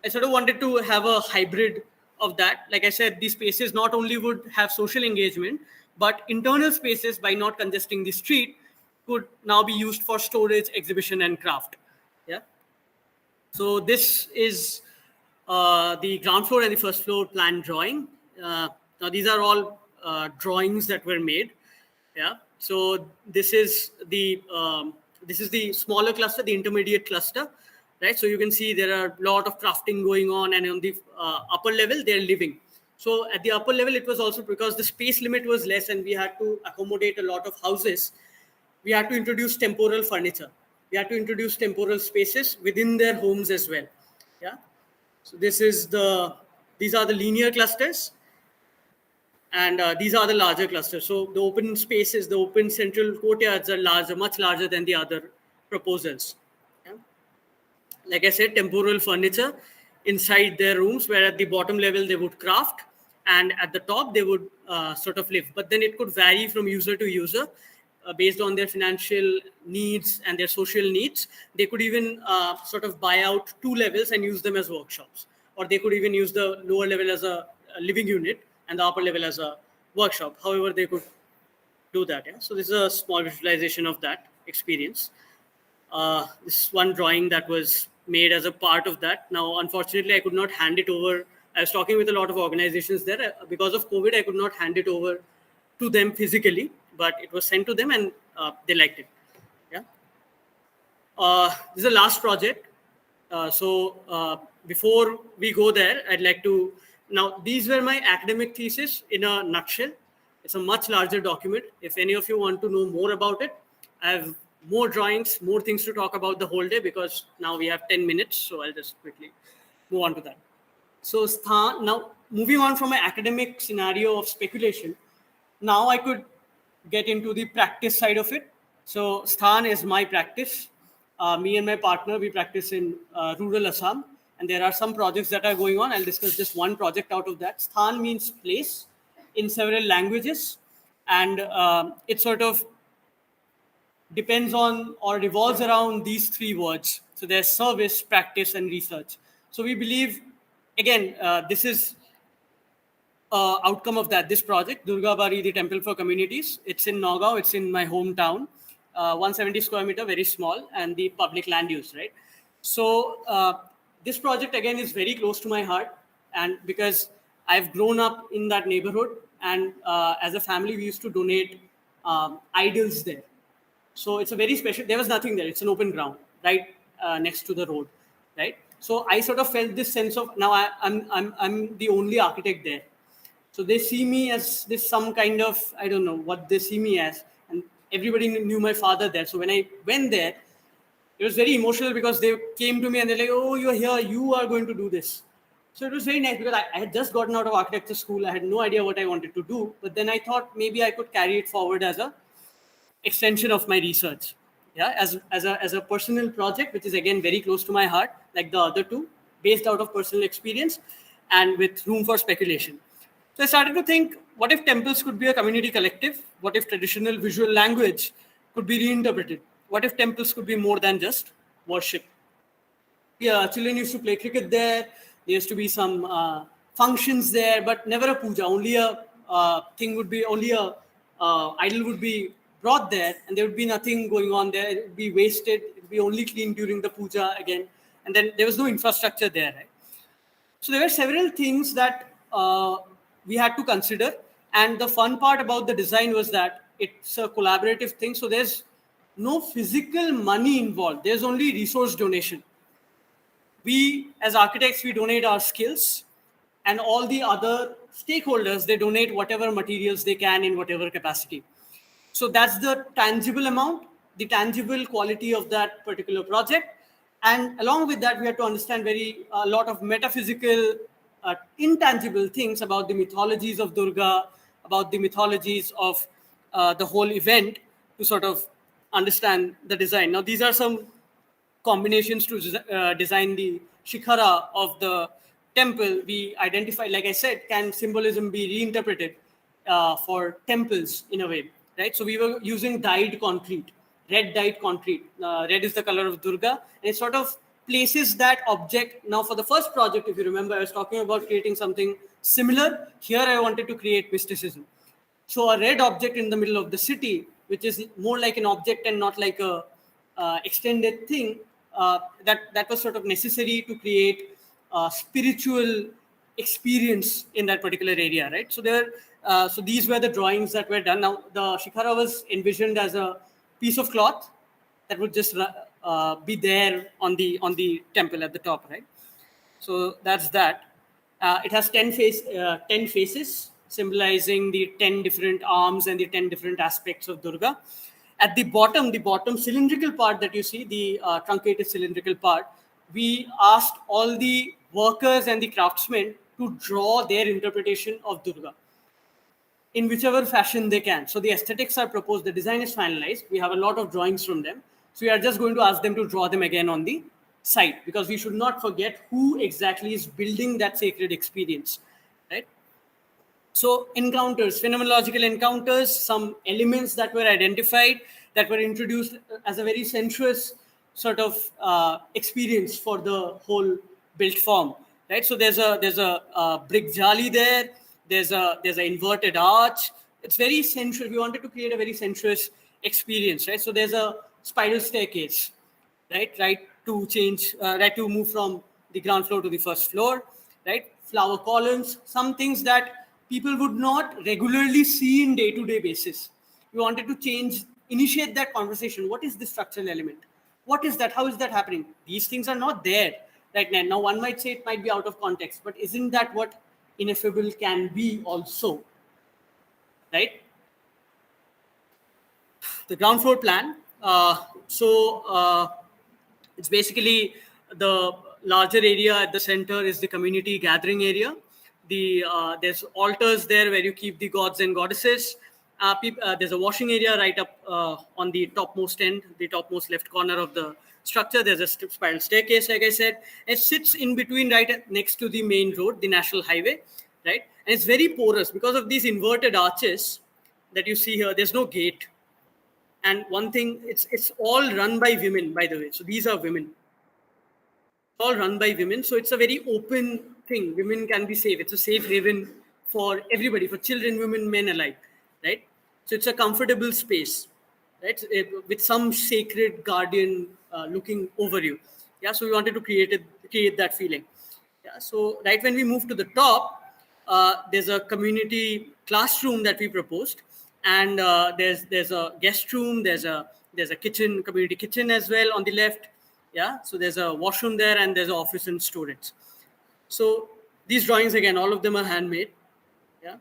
I sort of wanted to have a hybrid of that, like I said, these spaces not only would have social engagement, but internal spaces, by not congesting the street, could now be used for storage, exhibition, and craft. Yeah. So this is the ground floor and the first floor plan drawing. Now these are all drawings that were made. Yeah. So this is the smaller cluster, the intermediate cluster, right? So you can see there are a lot of crafting going on, and on the upper level they're living. So at the upper level, it was also because the space limit was less and we had to accommodate a lot of houses. We had to introduce temporal furniture. We had to introduce temporal spaces within their homes as well. Yeah. So these are the linear clusters, and these are the larger clusters. So the open spaces, the open central courtyards are larger, much larger than the other proposals. Yeah. Like I said, temporal furniture inside their rooms, where at the bottom level they would craft, and at the top they would sort of live. But then it could vary from user to user based on their financial needs and their social needs. They could even sort of buy out 2 levels and use them as workshops, or they could even use the lower level as a living unit and the upper level as a workshop. However, they could do that. Yeah? So this is a small visualization of that experience. This is one drawing that was made as a part of that. Now, unfortunately, I could not hand it over. I was talking with a lot of organizations there. Because of COVID, I could not hand it over to them physically, but it was sent to them, and they liked it. Yeah. This is the last project. Before we go there, I'd like to, now these were my academic thesis in a nutshell. It's a much larger document. If any of you want to know more about it, I have more drawings, more things to talk about the whole day, because now we have 10 minutes. So I'll just quickly move on to that. So STHAN, now moving on from my academic scenario of speculation, now I could get into the practice side of it. So STHAN is my practice. Me and my partner, we practice in rural Assam, and there are some projects that are going on. I'll discuss just one project out of that. STHAN means place in several languages, and it sort of depends on or revolves around these 3 words. So there's service, practice, and research. So we believe, again, this is outcome of that, this project, Durga Bari, the Temple for Communities. It's in Nagaon, it's in my hometown, 170 square meter, very small, and the public land use, right? So this project, again, is very close to my heart, and because I've grown up in that neighborhood, and as a family, we used to donate idols there. So it's a very special, there was nothing there. It's an open ground, right next to the road, right? So I sort of felt this sense of, now I'm the only architect there. So they see me as this some kind of, I don't know what they see me as. And everybody knew my father there. So when I went there, it was very emotional, because they came to me and they're like, oh, you're here, you are going to do this. So it was very nice, because I had just gotten out of architecture school. I had no idea what I wanted to do. But then I thought maybe I could carry it forward as a extension of my research, yeah, as a personal project, which is again very close to my heart, like the other 2, based out of personal experience and with room for speculation. So I started to think, what if temples could be a community collective? What if traditional visual language could be reinterpreted? What if temples could be more than just worship? Yeah, children used to play cricket there. There used to be some functions there, but never a puja. Only a idol would be brought there, and there would be nothing going on there. It would be wasted. It would be only cleaned during the puja again, and then there was no infrastructure there, right? So there were several things that we had to consider, and the fun part about the design was that it's a collaborative thing. So there's no physical money involved. There's only resource donation. We, as architects, we donate our skills, and all the other stakeholders, they donate whatever materials they can in whatever capacity. So that's the tangible amount, the tangible quality of that particular project. And along with that, we had to understand a lot of metaphysical, intangible things about the mythologies of Durga, about the mythologies of the whole event, to sort of understand the design. Now, these are some combinations to design the shikhara of the temple. We identify, like I said, can symbolism be reinterpreted for temples in a way, right? So we were using dyed concrete, red dyed concrete. Red is the color of Durga, and it's sort of places that object. Now, for the first project, if you remember, I was talking about creating something similar. Here, I wanted to create mysticism. So a red object in the middle of the city, which is more like an object and not like a extended thing, that was sort of necessary to create a spiritual experience in that particular area, right? So so these were the drawings that were done. Now the Shikhara was envisioned as a piece of cloth that would just be there on the temple at the top, right? So that's that. It has 10 faces, symbolizing the 10 different arms and the 10 different aspects of Durga. At the bottom cylindrical part that you see, the truncated cylindrical part, we asked all the workers and the craftsmen to draw their interpretation of Durga in whichever fashion they can. So the aesthetics are proposed, the design is finalized. We have a lot of drawings from them. So we are just going to ask them to draw them again on the site, because we should not forget who exactly is building that sacred experience, right? So encounters, phenomenological encounters, some elements that were identified, that were introduced as a very sensuous sort of experience for the whole built form, right? So there's a brick jali there. There's an inverted arch. It's very sensuous. We wanted to create a very sensuous experience, right? So there's a spiral staircase, right to move from the ground floor to the first floor, right? Flower columns, some things that people would not regularly see in day-to-day basis. We wanted to initiate that conversation. What is the structural element? What is that? How is that happening? These things are not there right now. Now one might say it might be out of context, but isn't that what ineffable can be also, right? The ground floor plan. It's basically the larger area at the center is the community gathering area. There's altars there where you keep the gods and goddesses. There's a washing area right up on the topmost end, the topmost left corner of the structure. There's a spiral staircase, like I said. It sits in between, right next to the main road, the national highway, right? And it's very porous because of these inverted arches that you see here. There's no gate. And one thing, it's all run by women, by the way. So these are women. It's all run by women. So it's a very open thing. Women can be safe. It's a safe haven for everybody, for children, women, men alike, right? So it's a comfortable space, right? With some sacred guardian looking over you. Yeah. So we wanted to create that feeling. Yeah. So right when we move to the top, there's a community classroom that we proposed. And there's a guest room, there's a kitchen, community kitchen as well on the left. Yeah, so there's a washroom there, and there's an office and storage. So these drawings, again, all of them are handmade. Yeah,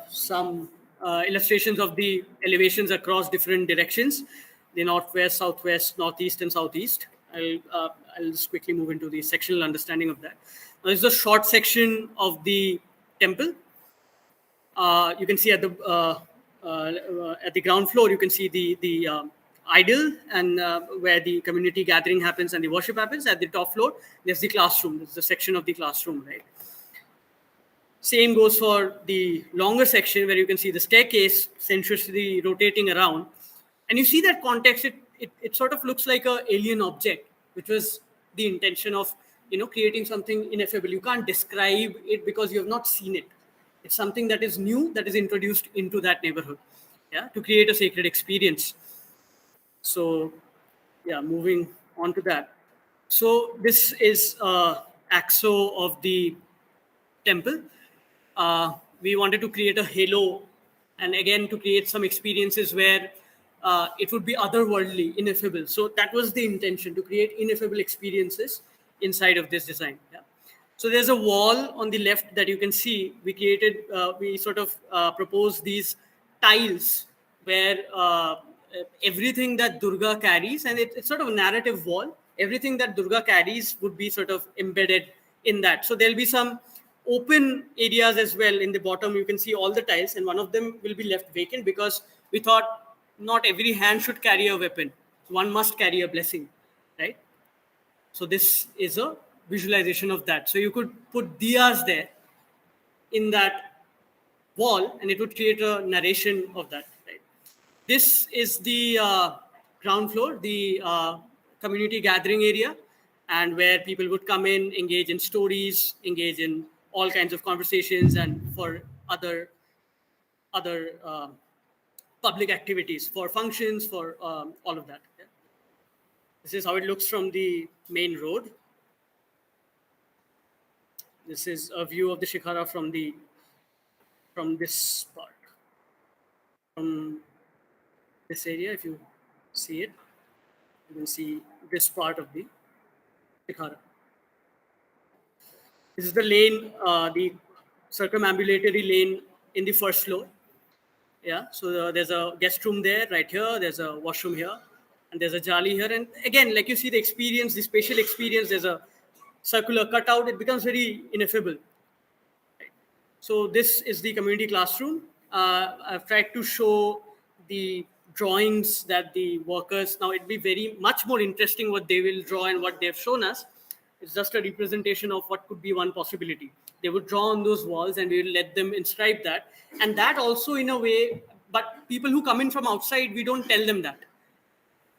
some illustrations of the elevations across different directions: the northwest, southwest, northeast, and southeast. I'll just quickly move into the sectional understanding of that. Now, this is a short section of the temple. You can see at the ground floor, you can see the idol and where the community gathering happens and the worship happens. At the top floor, there's the classroom. There's the section of the classroom, right? Same goes for the longer section where you can see the staircase sensuously rotating around. And you see that context, it sort of looks like an alien object, which was the intention of, creating something ineffable. You can't describe it because you have not seen it. It's something that is new, that is introduced into that neighborhood, yeah, to create a sacred experience. So, yeah, moving on to that. So this is axo of the temple. We wanted to create a halo, and again to create some experiences where it would be otherworldly, ineffable. So that was the intention, to create ineffable experiences inside of this design. Yeah. So there's a wall on the left that you can see. We sort of proposed these tiles where everything that Durga carries, and it's sort of a narrative wall, everything that Durga carries would be sort of embedded in that. So there'll be some open areas as well. In the bottom, you can see all the tiles, and one of them will be left vacant because we thought not every hand should carry a weapon. One must carry a blessing, right? So this is a visualization of that. So you could put diyas there in that wall, and it would create a narration of that. Right? This is the ground floor, the community gathering area, and where people would come in, engage in stories, engage in all kinds of conversations, and for other public activities, for functions, for all of that. Yeah. This is how it looks from the main road. This is a view of the Shikhara from this part, from this area. If you see it, you can see this part of the Shikhara. This is the lane, the circumambulatory lane in the first floor. Yeah, so there's a guest room there, right here. There's a washroom here, and there's a jali here. And again, like you see the experience, the spatial experience, there's a circular cutout. It becomes very ineffable. So this is the community classroom. I've tried to show the drawings that the workers, now it'd be very much more interesting what they will draw and what they've shown us. It's just a representation of what could be one possibility. They would draw on those walls and we'll let them inscribe that. And that also in a way, but people who come in from outside, we don't tell them that.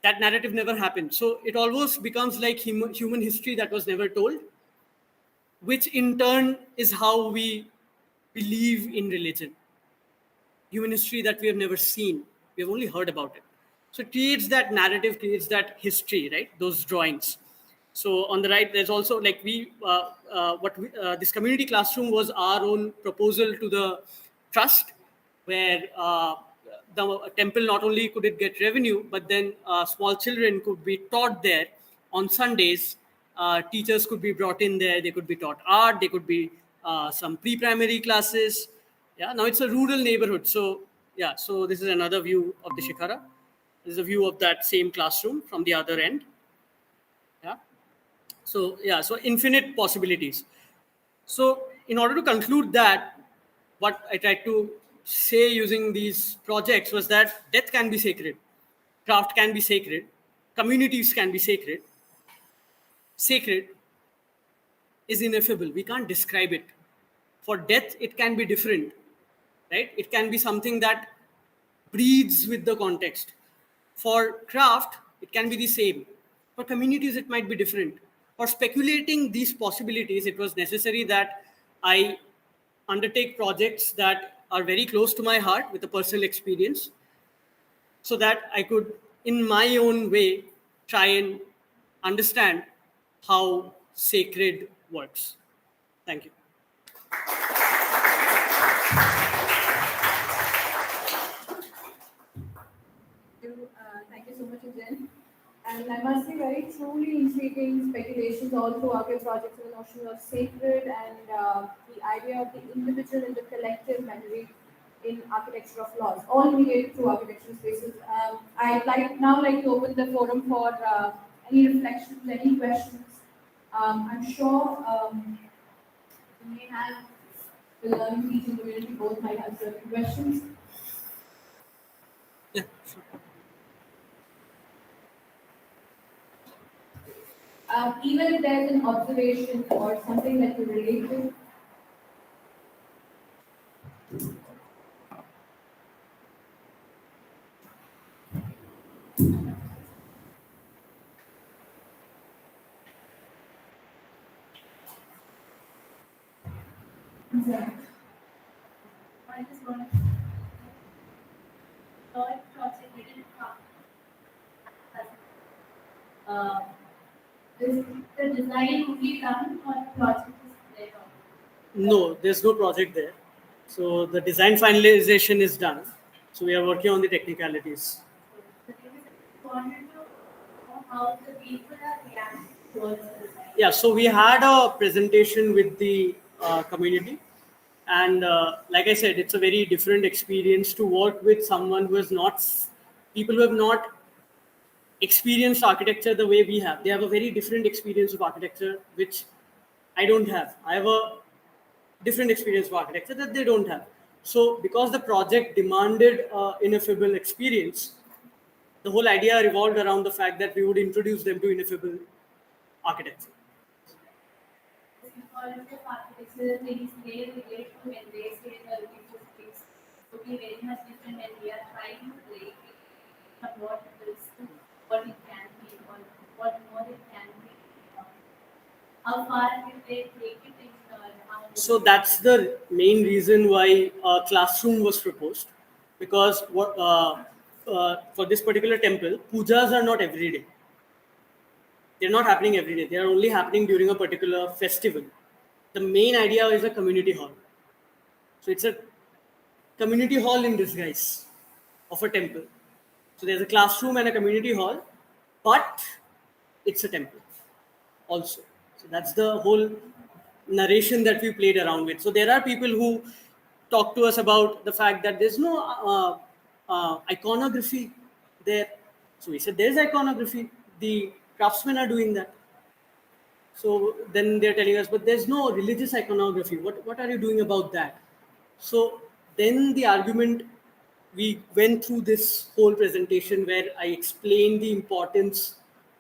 That narrative never happened. So it almost becomes like human history that was never told, which in turn is how we believe in religion. Human history that we have never seen. We have only heard about it. So it creates that narrative, creates that history, right? Those drawings. So on the right, there's also like this community classroom was our own proposal to the trust, where the temple not only could it get revenue, but then small children could be taught there on Sundays. Teachers could be brought in there. They could be taught art. They could be some pre-primary classes. Yeah, now it's a rural neighborhood. So yeah, so this is another view of the Shikhara. This is a view of that same classroom from the other end. Yeah. So yeah, so infinite possibilities. So in order to conclude that, what I tried to say using these projects was that death can be sacred, craft can be sacred, communities can be sacred. Sacred is ineffable. We can't describe it. For death, it can be different, right? It can be something that breathes with the context. For craft, it can be the same. For communities, it might be different. For speculating these possibilities, it was necessary that I undertake projects that are very close to my heart with a personal experience, so that I could, in my own way, try and understand how sacred works. Thank you. Thank you so much, Ujjayant. And I must say, very truly intriguing speculations all throughout your project, the notion of sacred and the idea of the individual and the collective memory in architecture of laws, all related to architectural spaces. I'd like to open the forum for any reflections, any questions. I'm sure we may have the learning teaching community both might have certain questions. Yeah, sure. Even if there's an observation or something that you relate to. I just want project didn't come. Is the design only done or the project is later? No, there's no project there. So the design finalization is done. So we are working on the technicalities. The thing is, I wanted to know how the people are reacting towards the design. Yeah, so we had a presentation with the community. And like I said, it's a very different experience to work with someone who has not, people who have not experienced architecture the way we have. They have a very different experience of architecture, which I don't have. I have a different experience of architecture that they don't have. So because the project demanded ineffable experience, the whole idea revolved around the fact that we would introduce them to ineffable architecture. All of the architectural things they relate to when they say the beautiful things would be very much different when we are trying to relate it from what it is to what it can be or what more it can be? How far will they take it in how So that's the main reason why a classroom was proposed, because for this particular temple, pujas are not every day. They're not happening every day. They are only happening during a particular festival. The main idea is a community hall. So it's a community hall in disguise of a temple. So there's a classroom and a community hall, but it's a temple also. So that's the whole narration that we played around with. So there are people who talk to us about the fact that there's no iconography there. So we said there's iconography. The craftsmen are doing that. So then they're telling us, but there's no religious iconography. What are you doing about that? So then the argument, we went through this whole presentation where I explained the importance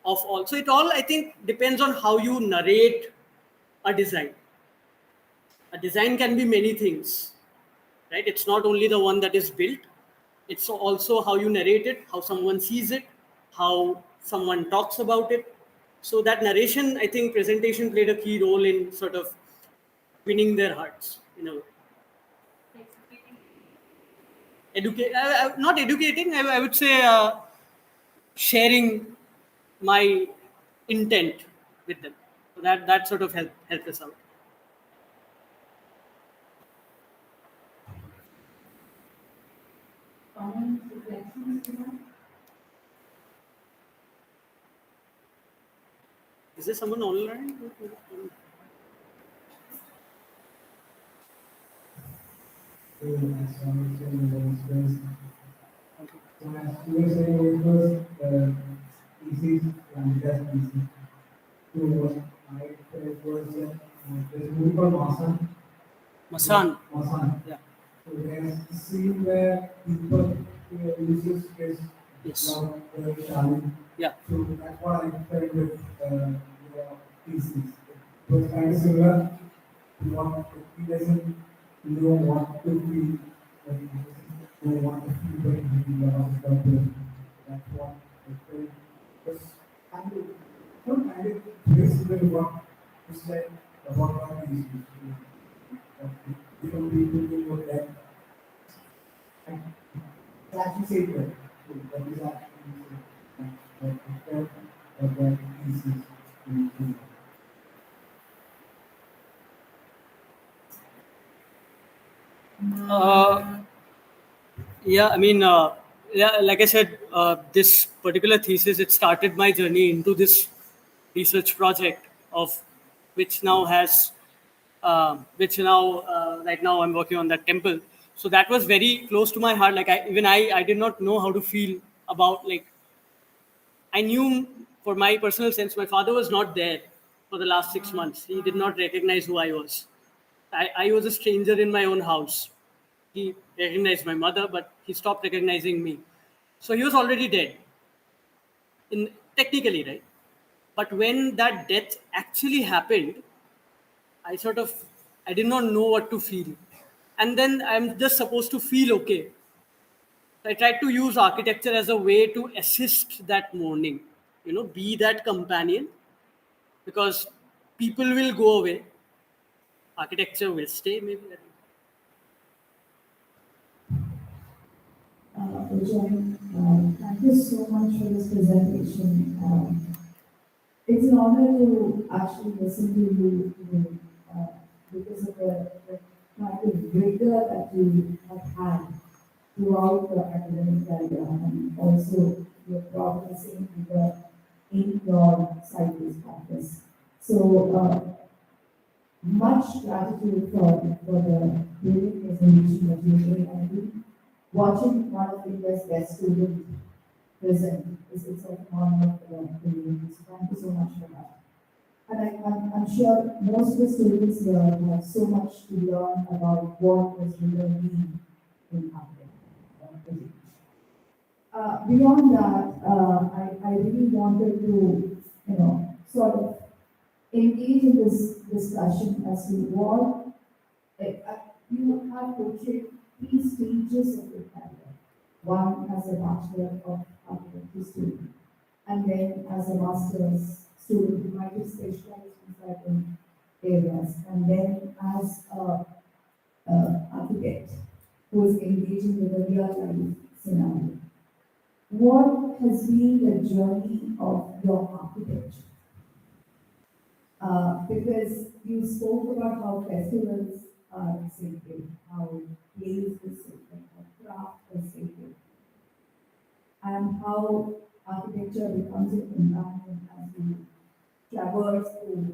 of all. So it all, I think, depends on how you narrate a design. A design can be many things, right? It's not only the one that is built, it's also how you narrate it, how someone sees it, how someone talks about it. So that narration, I think presentation played a key role in sort of winning their hearts in a way. Not educating, I would say sharing my intent with them. So that sort of helped us out. comments, reflections, you know? Is there someone online? So as you were saying, it was easy and just easy. So it was there's a movie called Masan. Masan. Yeah. So there's a scene where people uses his Yes. love challenge. Yeah. So that's what I felt with your thesis. It was kind of similar to what he doesn't know what to feel, but he doesn't know what to feel when he loves the person. That's what I felt was kind of, not kind of very similar to what you said about our thesis. Different people will look at and it's actually sacred. So that is actually sacred. But I felt that thesis is Yeah, I mean, yeah, like I said, this particular thesis, it started my journey into this research project of which now, right now I'm working on that temple. So that was very close to my heart. Like I did not know how to feel about, like, I knew for my personal sense, my father was not there for the last 6 months. He did not recognize who I was. I was a stranger in my own house. He recognized my mother, but he stopped recognizing me. So he was already dead, in technically, right? But when that death actually happened, I did not know what to feel. And then I'm just supposed to feel okay. So I tried to use architecture as a way to assist that mourning, be that companion, because people will go away, architecture will stay, maybe. Ujjayant, thank you so much for this presentation. It's an honor to actually listen to you because of the kind of rigor that you have had throughout the academic career and also your progressing rigor in your site-based practice. So much gratitude for the brilliant presentation that you made. I think watching one of India's best students present is itself an honor for the community. So thank you so much for that. And I'm sure most of the students here have so much to learn about what does rigor mean in academic. Beyond that, I really wanted to, sort of engage in this discussion as to what you have portrayed 3 stages of your career. One as a Bachelor of Architecture student, and then as a master's student, you might have specialized in certain areas, and then as a architect who is engaging with a real life scenario. What has been the journey of your architecture? Because you spoke about how festivals are sacred, how plays is sacred, how craft is sacred, and how architecture becomes a companion as you traverse through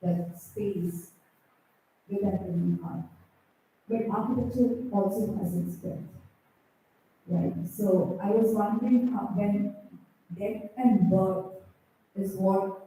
that space with that living heart. But architecture also has its depth, right? So I was wondering how, when death and birth is what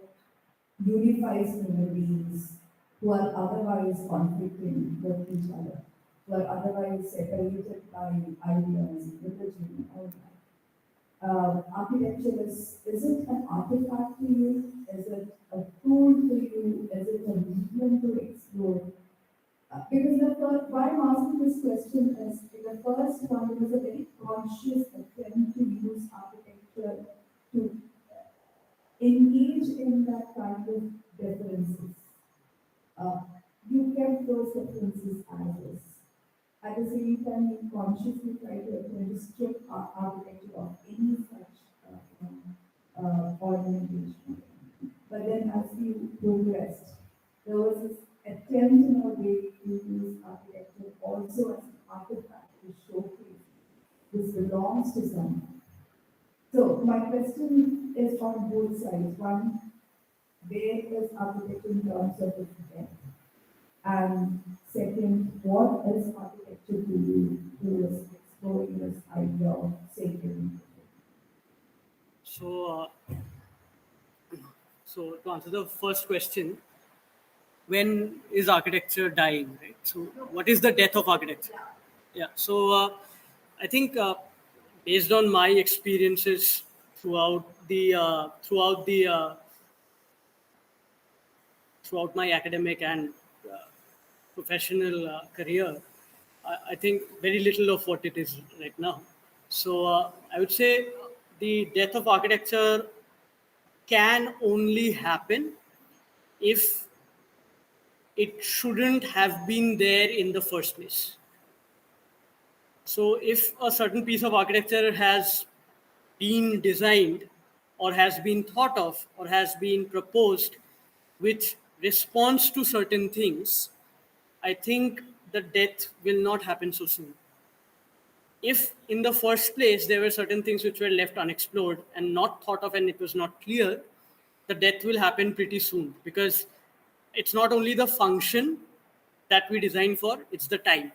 unifies human beings who are otherwise conflicting with each other, who are otherwise separated by ideas, religion, all that. Architecture is it an artifact to you? Is it a tool to you? Is it a medium to explore? Because the first, why I'm asking this question is the first one was a very conscious attempt to use architecture to engage in that kind of differences. You kept those differences as is. At the same time, you consciously try to attempt to strip architecture of any such ornamentation. But then as you progressed, there was this attempt in a way to use architecture also as an artifact to showcase this belongs to someone. So my question is on both sides. One, where is architecture in terms of its depth? And second, what is architecture to you who is exploring this idea of sacred? So, so to answer the first question, when is architecture dying, right? So what is the death of architecture? Yeah. So I think based on my experiences throughout my academic and professional career, I think very little of what it is right now. So I would say the death of architecture can only happen if it shouldn't have been there in the first place. So if a certain piece of architecture has been designed or has been thought of or has been proposed which responds to certain things, I think the death will not happen so soon. If in the first place there were certain things which were left unexplored and not thought of and it was not clear, the death will happen pretty soon because it's not only the function that we design for, it's the time.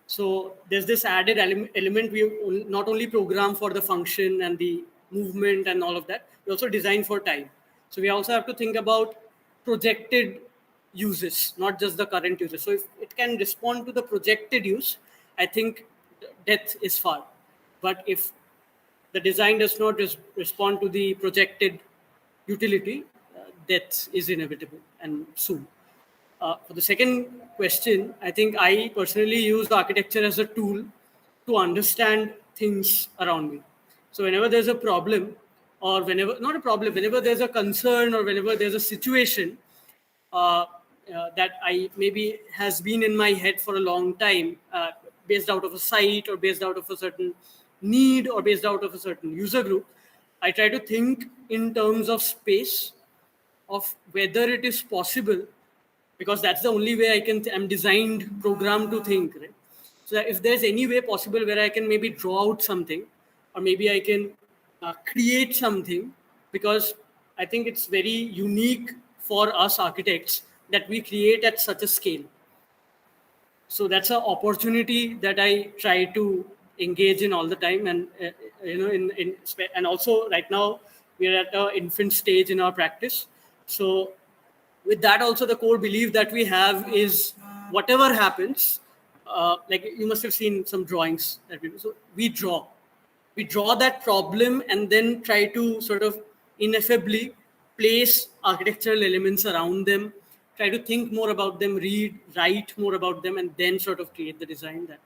So there's this added element. We not only program for the function and the movement and all of that, we also design for time. So we also have to think about projected uses, not just the current uses. So if it can respond to the projected use, I think death is far. But if the design does not respond to the projected utility, death is inevitable and soon. For the second question, I think I personally use architecture as a tool to understand things around me. So whenever there's a problem, or whenever, not a problem, whenever there's a concern or whenever there's a situation that I maybe has been in my head for a long time, based out of a site or based out of a certain need or based out of a certain user group, I try to think in terms of space, of whether it is possible, because that's the only way I'm designed, programmed to think, right? So if there's any way possible where I can maybe draw out something, or maybe I can create something, because I think it's very unique for us architects that we create at such a scale. So that's an opportunity that I try to engage in all the time, and and also right now we are at an infant stage in our practice. So with that also, the core belief that we have is whatever happens, like you must have seen some drawings that we do. So we draw that problem and then try to sort of ineffably place architectural elements around them, try to think more about them, write more about them, and then sort of create the design that.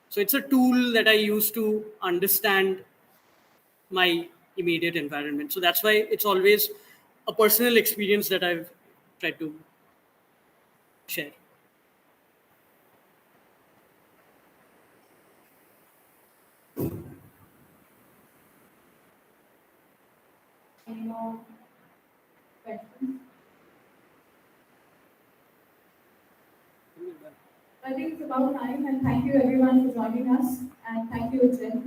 So it's a tool that I use to understand my immediate environment. So that's why it's always a personal experience that I've tried to share. Any more questions? I think it's about time, and thank you everyone for joining us, and thank you, Ujjayant.